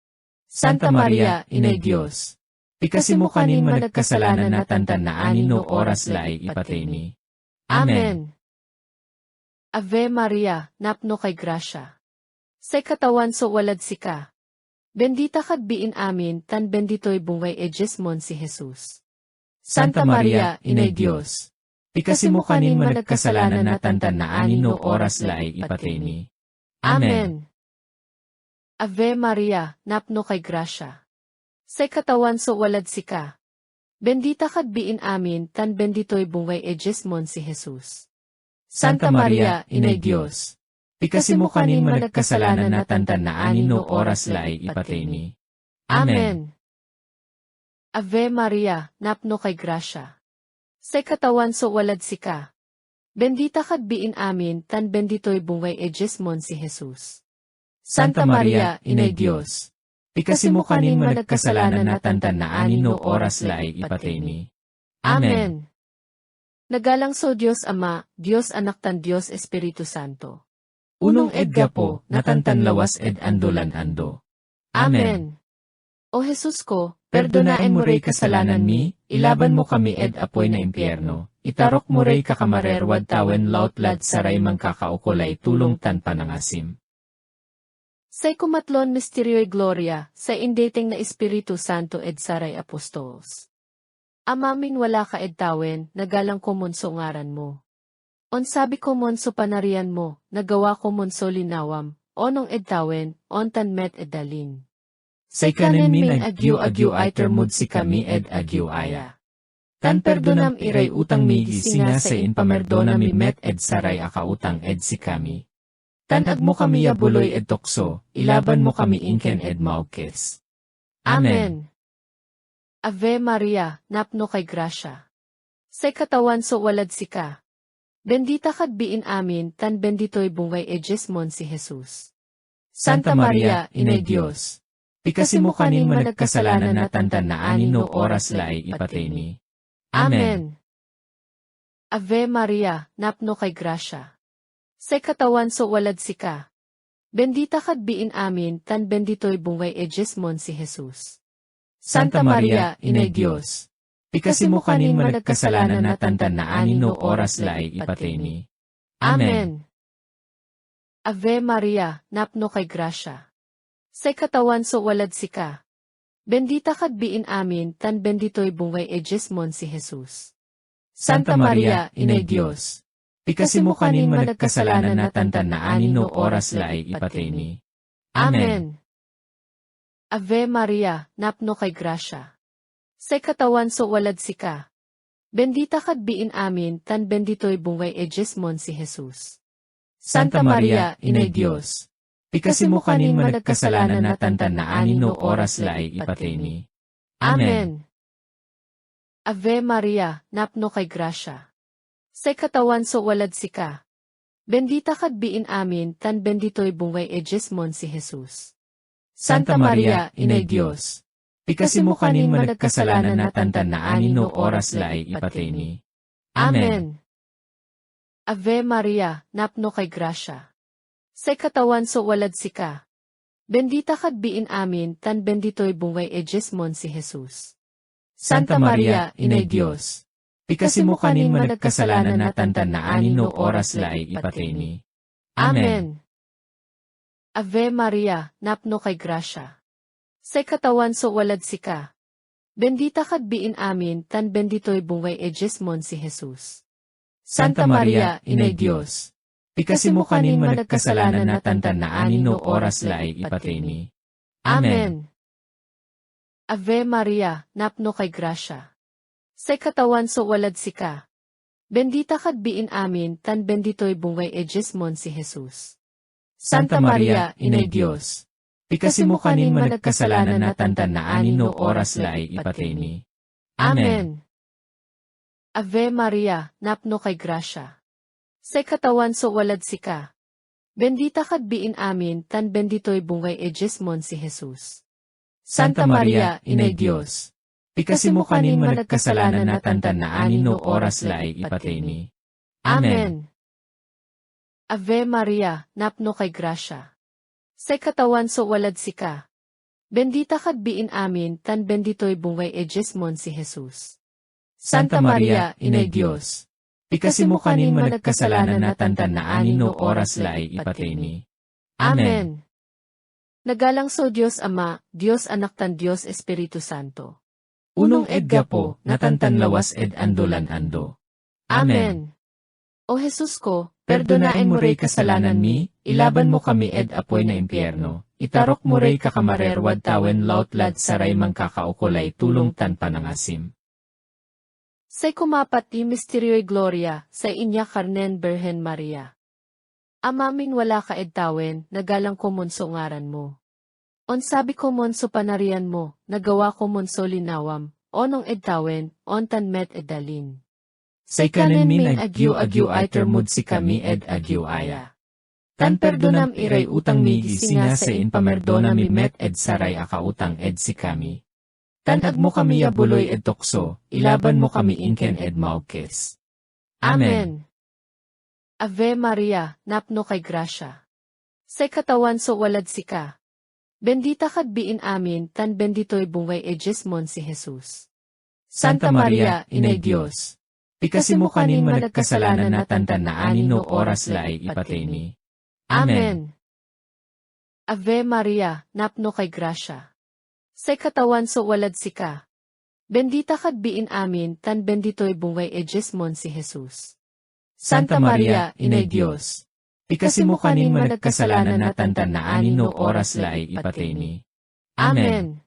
Santa Maria, Inay Diyos, pikasi mo kanin managkasalanan na tantan na anin no oras laay ipatay mi. Amen. Ave Maria, napno kay grasya. Say katawan so walad sika. Bendita kad biin amin, tan benditoy bungay ejesmon si Jesus. Santa Maria, Inay Diyos, pikasi mo kanin managkasalanan na tantan na anin no oras laay ipatay mi. Amen. Ave Maria, napno kay grasya. Say katawan so walad sika. Bendita kad biin amin, tan benditoy bungay ejesmon si Jesus. Santa Maria, Inay Diyos, pikasi mo kanin managkasalanan na tantan na anin no oras laay ipatay mi. Amen. Ave Maria, napno kay grasya. Say katawan so walad sika. Bendita kad biin amin, tan benditoy bungay ejesmon si Jesus. Santa Maria, Inay Diyos, pikasi mo kanin managkasalanan na tantan na anin no oras laay ipatay mi. Amen. Nagalang so Diyos Ama, Diyos Anak tan Diyos Espiritu Santo. Unong edga po, natantan lawas ed andolan ando. Amen. O Jesus ko, Perdonaen mo rey kasalanan mi, ilaban mo kami ed apoy na impyerno, itarok mo rey kakamarerwad tawen lautlad saray mangkakaukulay tulong tan panangasim. Say kumatlon misteryo'y gloria, sa indating na Espiritu Santo ed saray apostolos. Amamin wala ka ed tawen, nagalang ko monso ngaran mo. On sabi ko monso panarian mo, nagawa ko monso linawam, onong ed tawen, on tan met ed dalin. Say kanen min agyu iter mud si kami ed agyu aya. Tan perdonam iray utang mi gisinga sa inpamerdona mi met ed saray akautang ed si kami. Tan agmo kami yabuloy ed tokso, ilaban mo kami inken ed maukes. Amen. Ave Maria, napno kay grasya. Say katawan so walad sika. Bendita kad biin amin, tan benditoy bungay ejesmon si Jesus. Santa Maria, Inay Diyos, pikasi mo kanin managkasalanan na tantan na anin no oras laay ipatay mi. Amen. Ave Maria, napno kay grasya. Say katawan so walad sika. Bendita kad biin amin, tan benditoy bungay ejesmon si Jesus. Santa Maria, Inay Diyos, pikasi mo kanin managkasalanan na tantan na anin no oras laay ipatay mi. Amen. Ave Maria, napno kay grasya. Say katawan so walad sika. Bendita kad biin amin, tan benditoy bungay ejesmon si Jesus. Santa Maria, Inay Diyos, pikasi mo kanin managkasalanan na tantan na anin no oras laay ipatay mi. Amen. Ave Maria, napno kay grasya. Say katawan so walad sika. Bendita kad biin amin, tan benditoy bungay ejesmon si Jesus. Santa Maria, Inay Diyos, pikasi mo kanin managkasalanan na tantan na anin no oras laay ipatay mi. Amen. Ave Maria, napno kay grasya. Say katawan so walad sika. Bendita kad biin amin, tan benditoy bungay ejesmon si Jesus. Santa Maria, Inay Diyos, pikasi mo kanin managkasalanan na tantan na anin no oras laay ipatay mi. Amen. Ave Maria, napno kay grasya. Say katawan so walad sika. Bendita kad biin amin, tan bendito'y bungay ejesmon si Jesus. Santa Maria, Inay Diyos, pikasi mo kanin managkasalanan na tantan na anin no oras laay ipatay. Amen. Ave Maria, napno kay grasya. Say katawan so walad sika. Bendita kad biin amin, tan bendito'y bungay ejesmon si Jesus. Santa Maria, Inay Diyos, pikasi mo kanin managkasalanan na tantan na anin no oras laay ipatay. Amen. Ave Maria, napno kay grasya. Say katawan so walad sika. Bendita kad biin amin, tan bendito'y bungay ejesmon si Jesus. Santa Maria, Inay Diyos, pikasi mo kanin managkasalanan na tantan na anin no oras laay ipatay. Amen. Ave Maria, napno kay grasya. Say katawan so walad sika. Bendita kad biin amin, tan bendito'y bungay ejesmon si Jesus. Santa Maria, Inay Diyos, pikasi mo kanin managkasalanan na tantan na anin no oras laay ipatay. Amen. Ave Maria, napno kay grasya. Say katawan so walad sika. Bendita kad biin amin, tan bendito'y bungay ejesmon si Jesus. Santa Maria, Inay Diyos, pikasi mo kanin managkasalanan na tantan na anin no oras laay ipatay. Amen. Nagalang so Diyos Ama, Diyos Anak tan Diyos Espiritu Santo. Unong edga po, natantan lawas ed andolan ando. Amen. O Jesus ko, Perdonain mo rey kasalanan mi, ilaban mo kami ed apoy na impyerno, itarok mo rey kakamarerwad tawen lautlad saray mangkakaukulay tulong tan panangasim. Say kumapat ti misteryo'y gloria, sa inya Carnen Berhen Maria. Amamin wala ka edtawen, nagalang ko monso ngaran mo. On sabi ko monso panarian mo, nagawa ko monso linawam, onong edtawen, on tan met edalin. Say kanen min agyu ay termud si kami ed agyu aya. Tan perdonam iray utang mi gisinga sa inpamerdona mi met ed saray akautang ed si kami. Tan agmo kami yabuloy ed tokso, ilaban mo kami inken ed maugkes. Amen. Ave Maria, napno kay grasya. Say katawan so walad sika. Bendita kad biin amin, tan bendito'y bungay ejesmon si Jesus. Santa Maria, Inay Diyos, pikasi mo kanin managkasalanan na tantan na anin no oras laay ipatay. Amen. Ave Maria, napno kay grasya. Say katawan so walad sika. Bendita kad biin amin, tan bendito'y bungay ejesmon si Jesus. Santa Maria, Inay Diyos, pikasi mo kanin managkasalanan na tantan na anin no oras laay ipatay. Amen.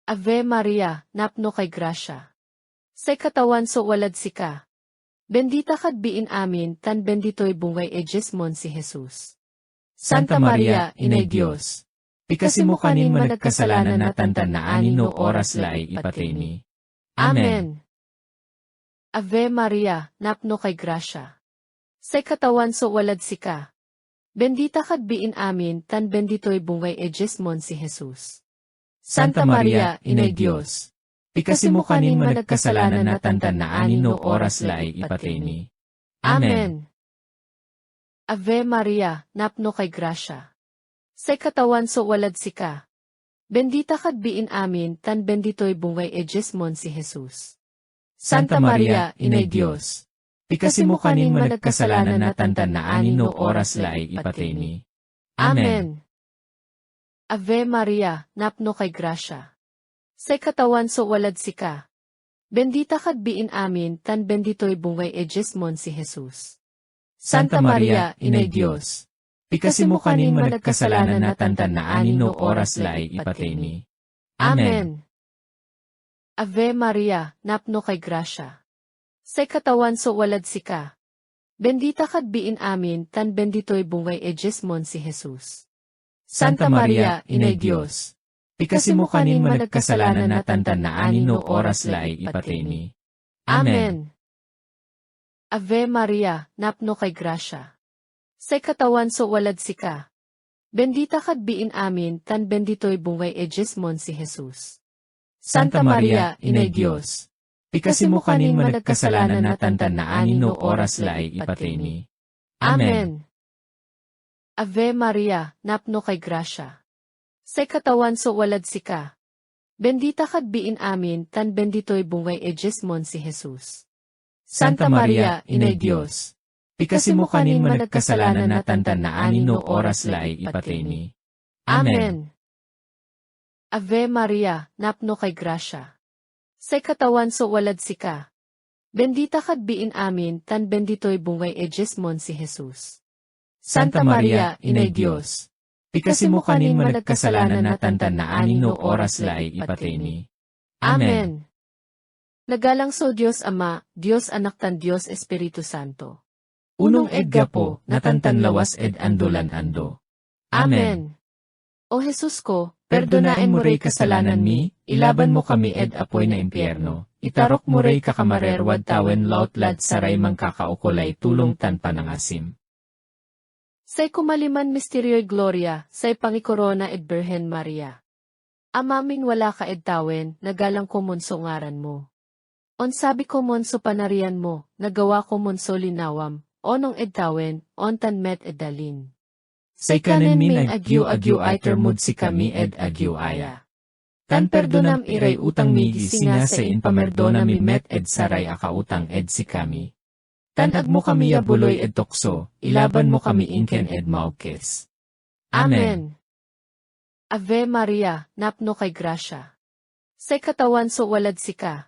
Ave Maria, napno kay grasya. Say katawan so walad sika. Bendita kad biin amin, tan bendito'y bungay ejesmon si Jesus. Santa Maria, Inay Diyos, pikasi mo kanin managkasalanan na tantan na anin no oras laay ipatay. Amen. Ave Maria, napno kay grasya. Say katawan so walad sika. Bendita kad biin amin, tan bendito'y bungay ejesmon si Jesus. Santa Maria, Inay Diyos, pikasi mo kanin managkasalanan na tantan na anin no oras laay ipatay. Amen. Ave Maria, napno kay grasya. Say katawan so walad sika. Bendita kad biin amin, tan bendito'y bungay ejesmon si Jesus. Santa Maria, Inay Diyos, pikasi mo kanin managkasalanan na tantan na anin no oras laay ipatay. Amen. Ave Maria, napno kay grasya. Say katawan so walad sika. Bendita kad biin amin, tan bendito'y bungay ejesmon si Jesus. Santa Maria, Inay Diyos, pikasi mo kanin managkasalanan na tantan na anin no oras laay ipatay. Amen. Ave Maria, napno kay grasya. Say katawan so walad sika. Bendita kad biin amin, tan bendito'y bungay ejesmon si Jesus. Santa Maria, Inay Diyos, pikasi mo kanin managkasalanan na tantan na anin no oras laay ipatay. Amen. Ave Maria, napno kay grasya. Say katawan so walad sika. Bendita kad biin amin, tan bendito'y bungay ejesmon si Jesus. Santa Maria, Inay Diyos, pikasi mo kanin managkasalanan na tantan na anin no oras laay ipatay. Amen. Ave Maria, napno kay grasya. Sa katawan so walad sika. Bendita kad biin amin, tan bendito'y bungay ejesmon si Jesus. Santa Maria, Inay Diyos, pikasimo kanin managkasalanan na tantan na anin no oras laay ipatay ni. Amen. Ave Maria, napno kay grasya. Sa katawan so walad sika. Bendita kad biin amin, tan bendito'y bungay ejesmon si Jesus. Santa Maria, Inay Diyos, pikasimo kanin managkasalanan na tantan na anin no oras laay ipatay ni. Amen. Nagalang so Diyos Ama, Diyos Anak tan Diyos Espiritu Santo. Unong edga po, natantan lawas ed andolan ando. Amen. O Jesus ko, Perdonain mo rey kasalanan mi, ilaban mo kami ed apoy na impyerno. Itarok mo rey kakamarerwad tawen lautlad saray mangkakaukulay tulong tan panangasim. Say kumaliman misteryo'y gloria, say pangikorona ed Birhen Maria. Amamin wala ka ed tawen, nagalang ko monso ngaran mo. On sabi ko monso panarian mo, nagawa ko monso linawam, onong ed tawen, on tan met ed dalin. Say kanen min agyu ay termud si kami ed agyu aya. Tan perdonam iray utang mi gisinga sa inpamerdona mi met ed saray akautang ed si kami. Tan agmo kami abuloy ed tokso, ilaban mo kami inken ed maukes. Amen. Ave Maria, napno kay grasya. Say katawan so walad sika.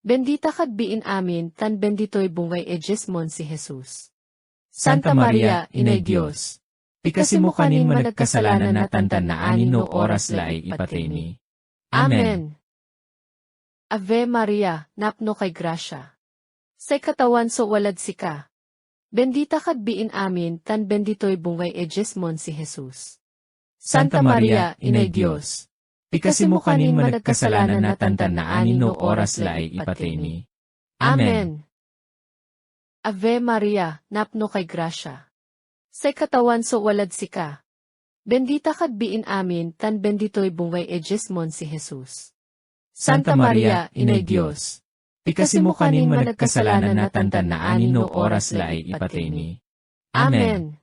Bendita kad biin amin, tan bendito'y bungay ejesmon si Jesus. Santa Maria, Inay Diyos, pikasimo kanin managkasalanan na tantan na anin no oras laay ipatay ni. Amen. Ave Maria, napno kay grasya. Say katawan so walad sika. Bendita kad biin amin, tan bendito'y bungay ejesmon si Jesus. Santa Maria, Inay Diyos, pikasimo kanin managkasalanan na tantan na anin no oras laay ipatay ni. Amen. Ave Maria, napno kay grasya. Say katawan so walad sika. Bendita kad biin amin, tan bendito'y bungay ejesmon si Jesus. Santa Maria, Inay Diyos, pikasimo kanin managkasalanan na tantan na anin no oras laay ipatay ni. Amen.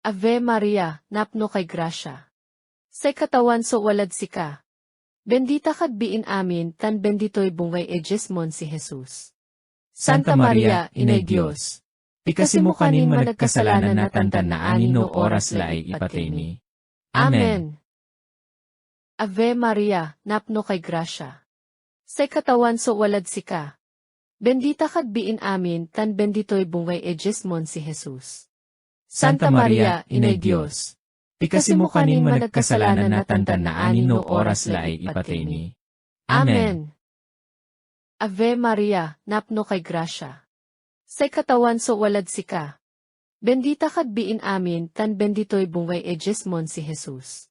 Ave Maria, napno kay grasya. Say katawan so walad sika. Bendita kad biin amin, tan bendito'y bungay ejesmon si Jesus. Santa Maria, Inay Diyos, pikasimo kanin managkasalanan na tantan na anin no oras laay ipatay ni. Amen. Ave Maria, napno kay grasya. Say katawan so walad sika. Bendita kad biin amin, tan bendito'y bungay ejesmon si Jesus. Santa Maria, Inay Diyos, pikasimo kanin managkasalanan na tantan na anin no oras laay ipatay ni. Amen. Ave Maria, napno kay grasya. Say katawan so walad sika. Bendita kad biin amin, tan bendito'y bungay ejesmon si Jesus.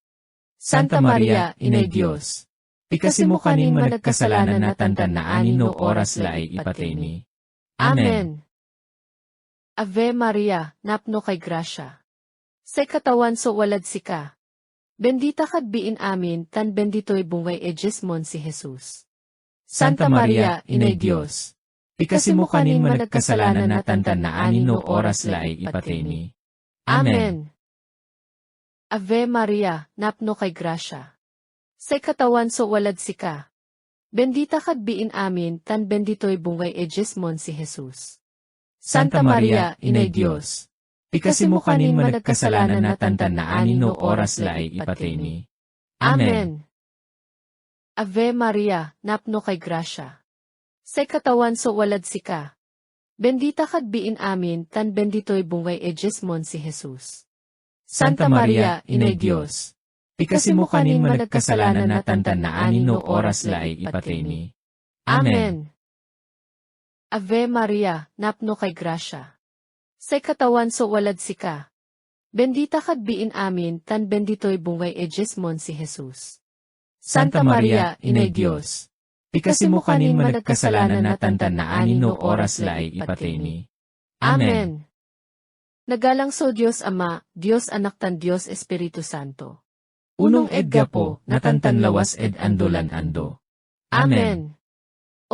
Santa Maria, Inay Diyos, pikasimo kanin managkasalanan na tantan na anin no oras laay ipatay ni. Amen. Ave Maria, napno kay grasya. Say katawan so walad sika. Bendita kad biin amin, tan bendito'y bungay ejesmon si Jesus. Santa Maria, Inay Diyos, pikasimo kanin managkasalanan na tantan na anin no oras laay ipatay ni. Amen. Ave Maria, napno kay grasya. Say katawan so walad sika. Bendita kad biin amin, tan bendito'y bungay ejesmon si Jesus. Santa Maria, Inay Diyos, pikasimo kanin managkasalanan na tantan na anin no oras laay ipatay ni. Amen. Ave Maria, napno kay grasya. Say katawan so walad sika. Bendita kad biin amin, tan bendito'y bungay ejesmon si Jesus. Santa Maria, Inay Diyos, pikasimo kanin managkasalanan na tantan na anin no oras laay ipatay ni. Amen. Ave Maria, napno kay grasya. Say katawan so walad sika. Bendita kad biin amin, tan bendito'y bungay ejesmon si Jesus. Santa Maria, Inay Diyos, pikasimo kanin managkasalanan na tantan na anin no oras laay ipatay ni. Amen. Nagalang so Diyos Ama, Diyos Anak tan Diyos Espiritu Santo. Unong edga po, natantan lawas ed andolan ando. Amen.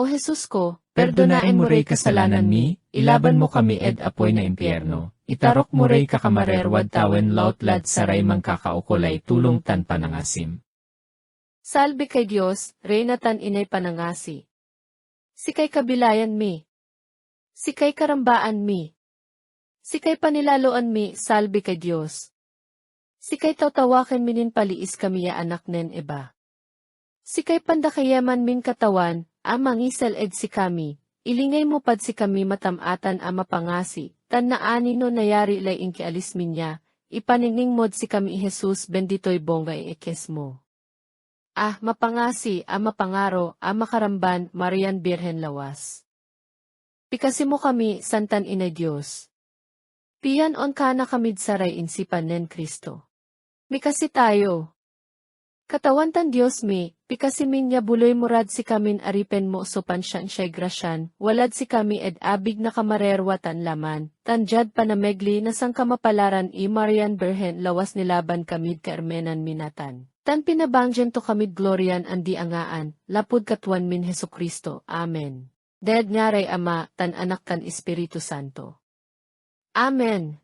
O Jesus ko, Perdonain mo ray kasalanan mi, ilaban mo kami ed apoy na impyerno, itarok mo ray kakamarerwad tawen lautlad saray mangkakaukulay tulong tan panangasim. Salbe kay Diyos, Reyna tan inay panangasi. Sikay kabilayan mi. Sikay karambaan mi. Sikay panilaloan mi, salbe kay Diyos. Sikay tawtawaken minin paliis kami ya anak nen eba. Sikay pandakayaman min katawan, mangisal ed si kami, ilingay mo pad si kami matamatan mapangasi, tan naani no nayari lay inkialis min niya, ipaningning mod si kami Jesus benditoy bongga ikes mo. Mapangasi, mapangaro, makaramban, Marian Birhen Lawas. Pikasi mo kami, Santan Ina Diyos. Piyan on ka na kamid saray insipan nen Kristo. Mikasi tayo. Katawan tan Diyos mi, pikasi min niya buloy murad si kamin aripen mo so pansyan siya'y grasyan, walad si kami ed abig na kamarerwa tan laman, tan jad panamegli na sang kamapalaran Marian Birhen Lawas nilaban kamid kaermenan minatan. Tan pinabangjen to kamid glorian andi angaan, lapud katuan min Hesukristo. Amen. Dead ngaray Ama, tan anak kan Espiritu Santo. Amen.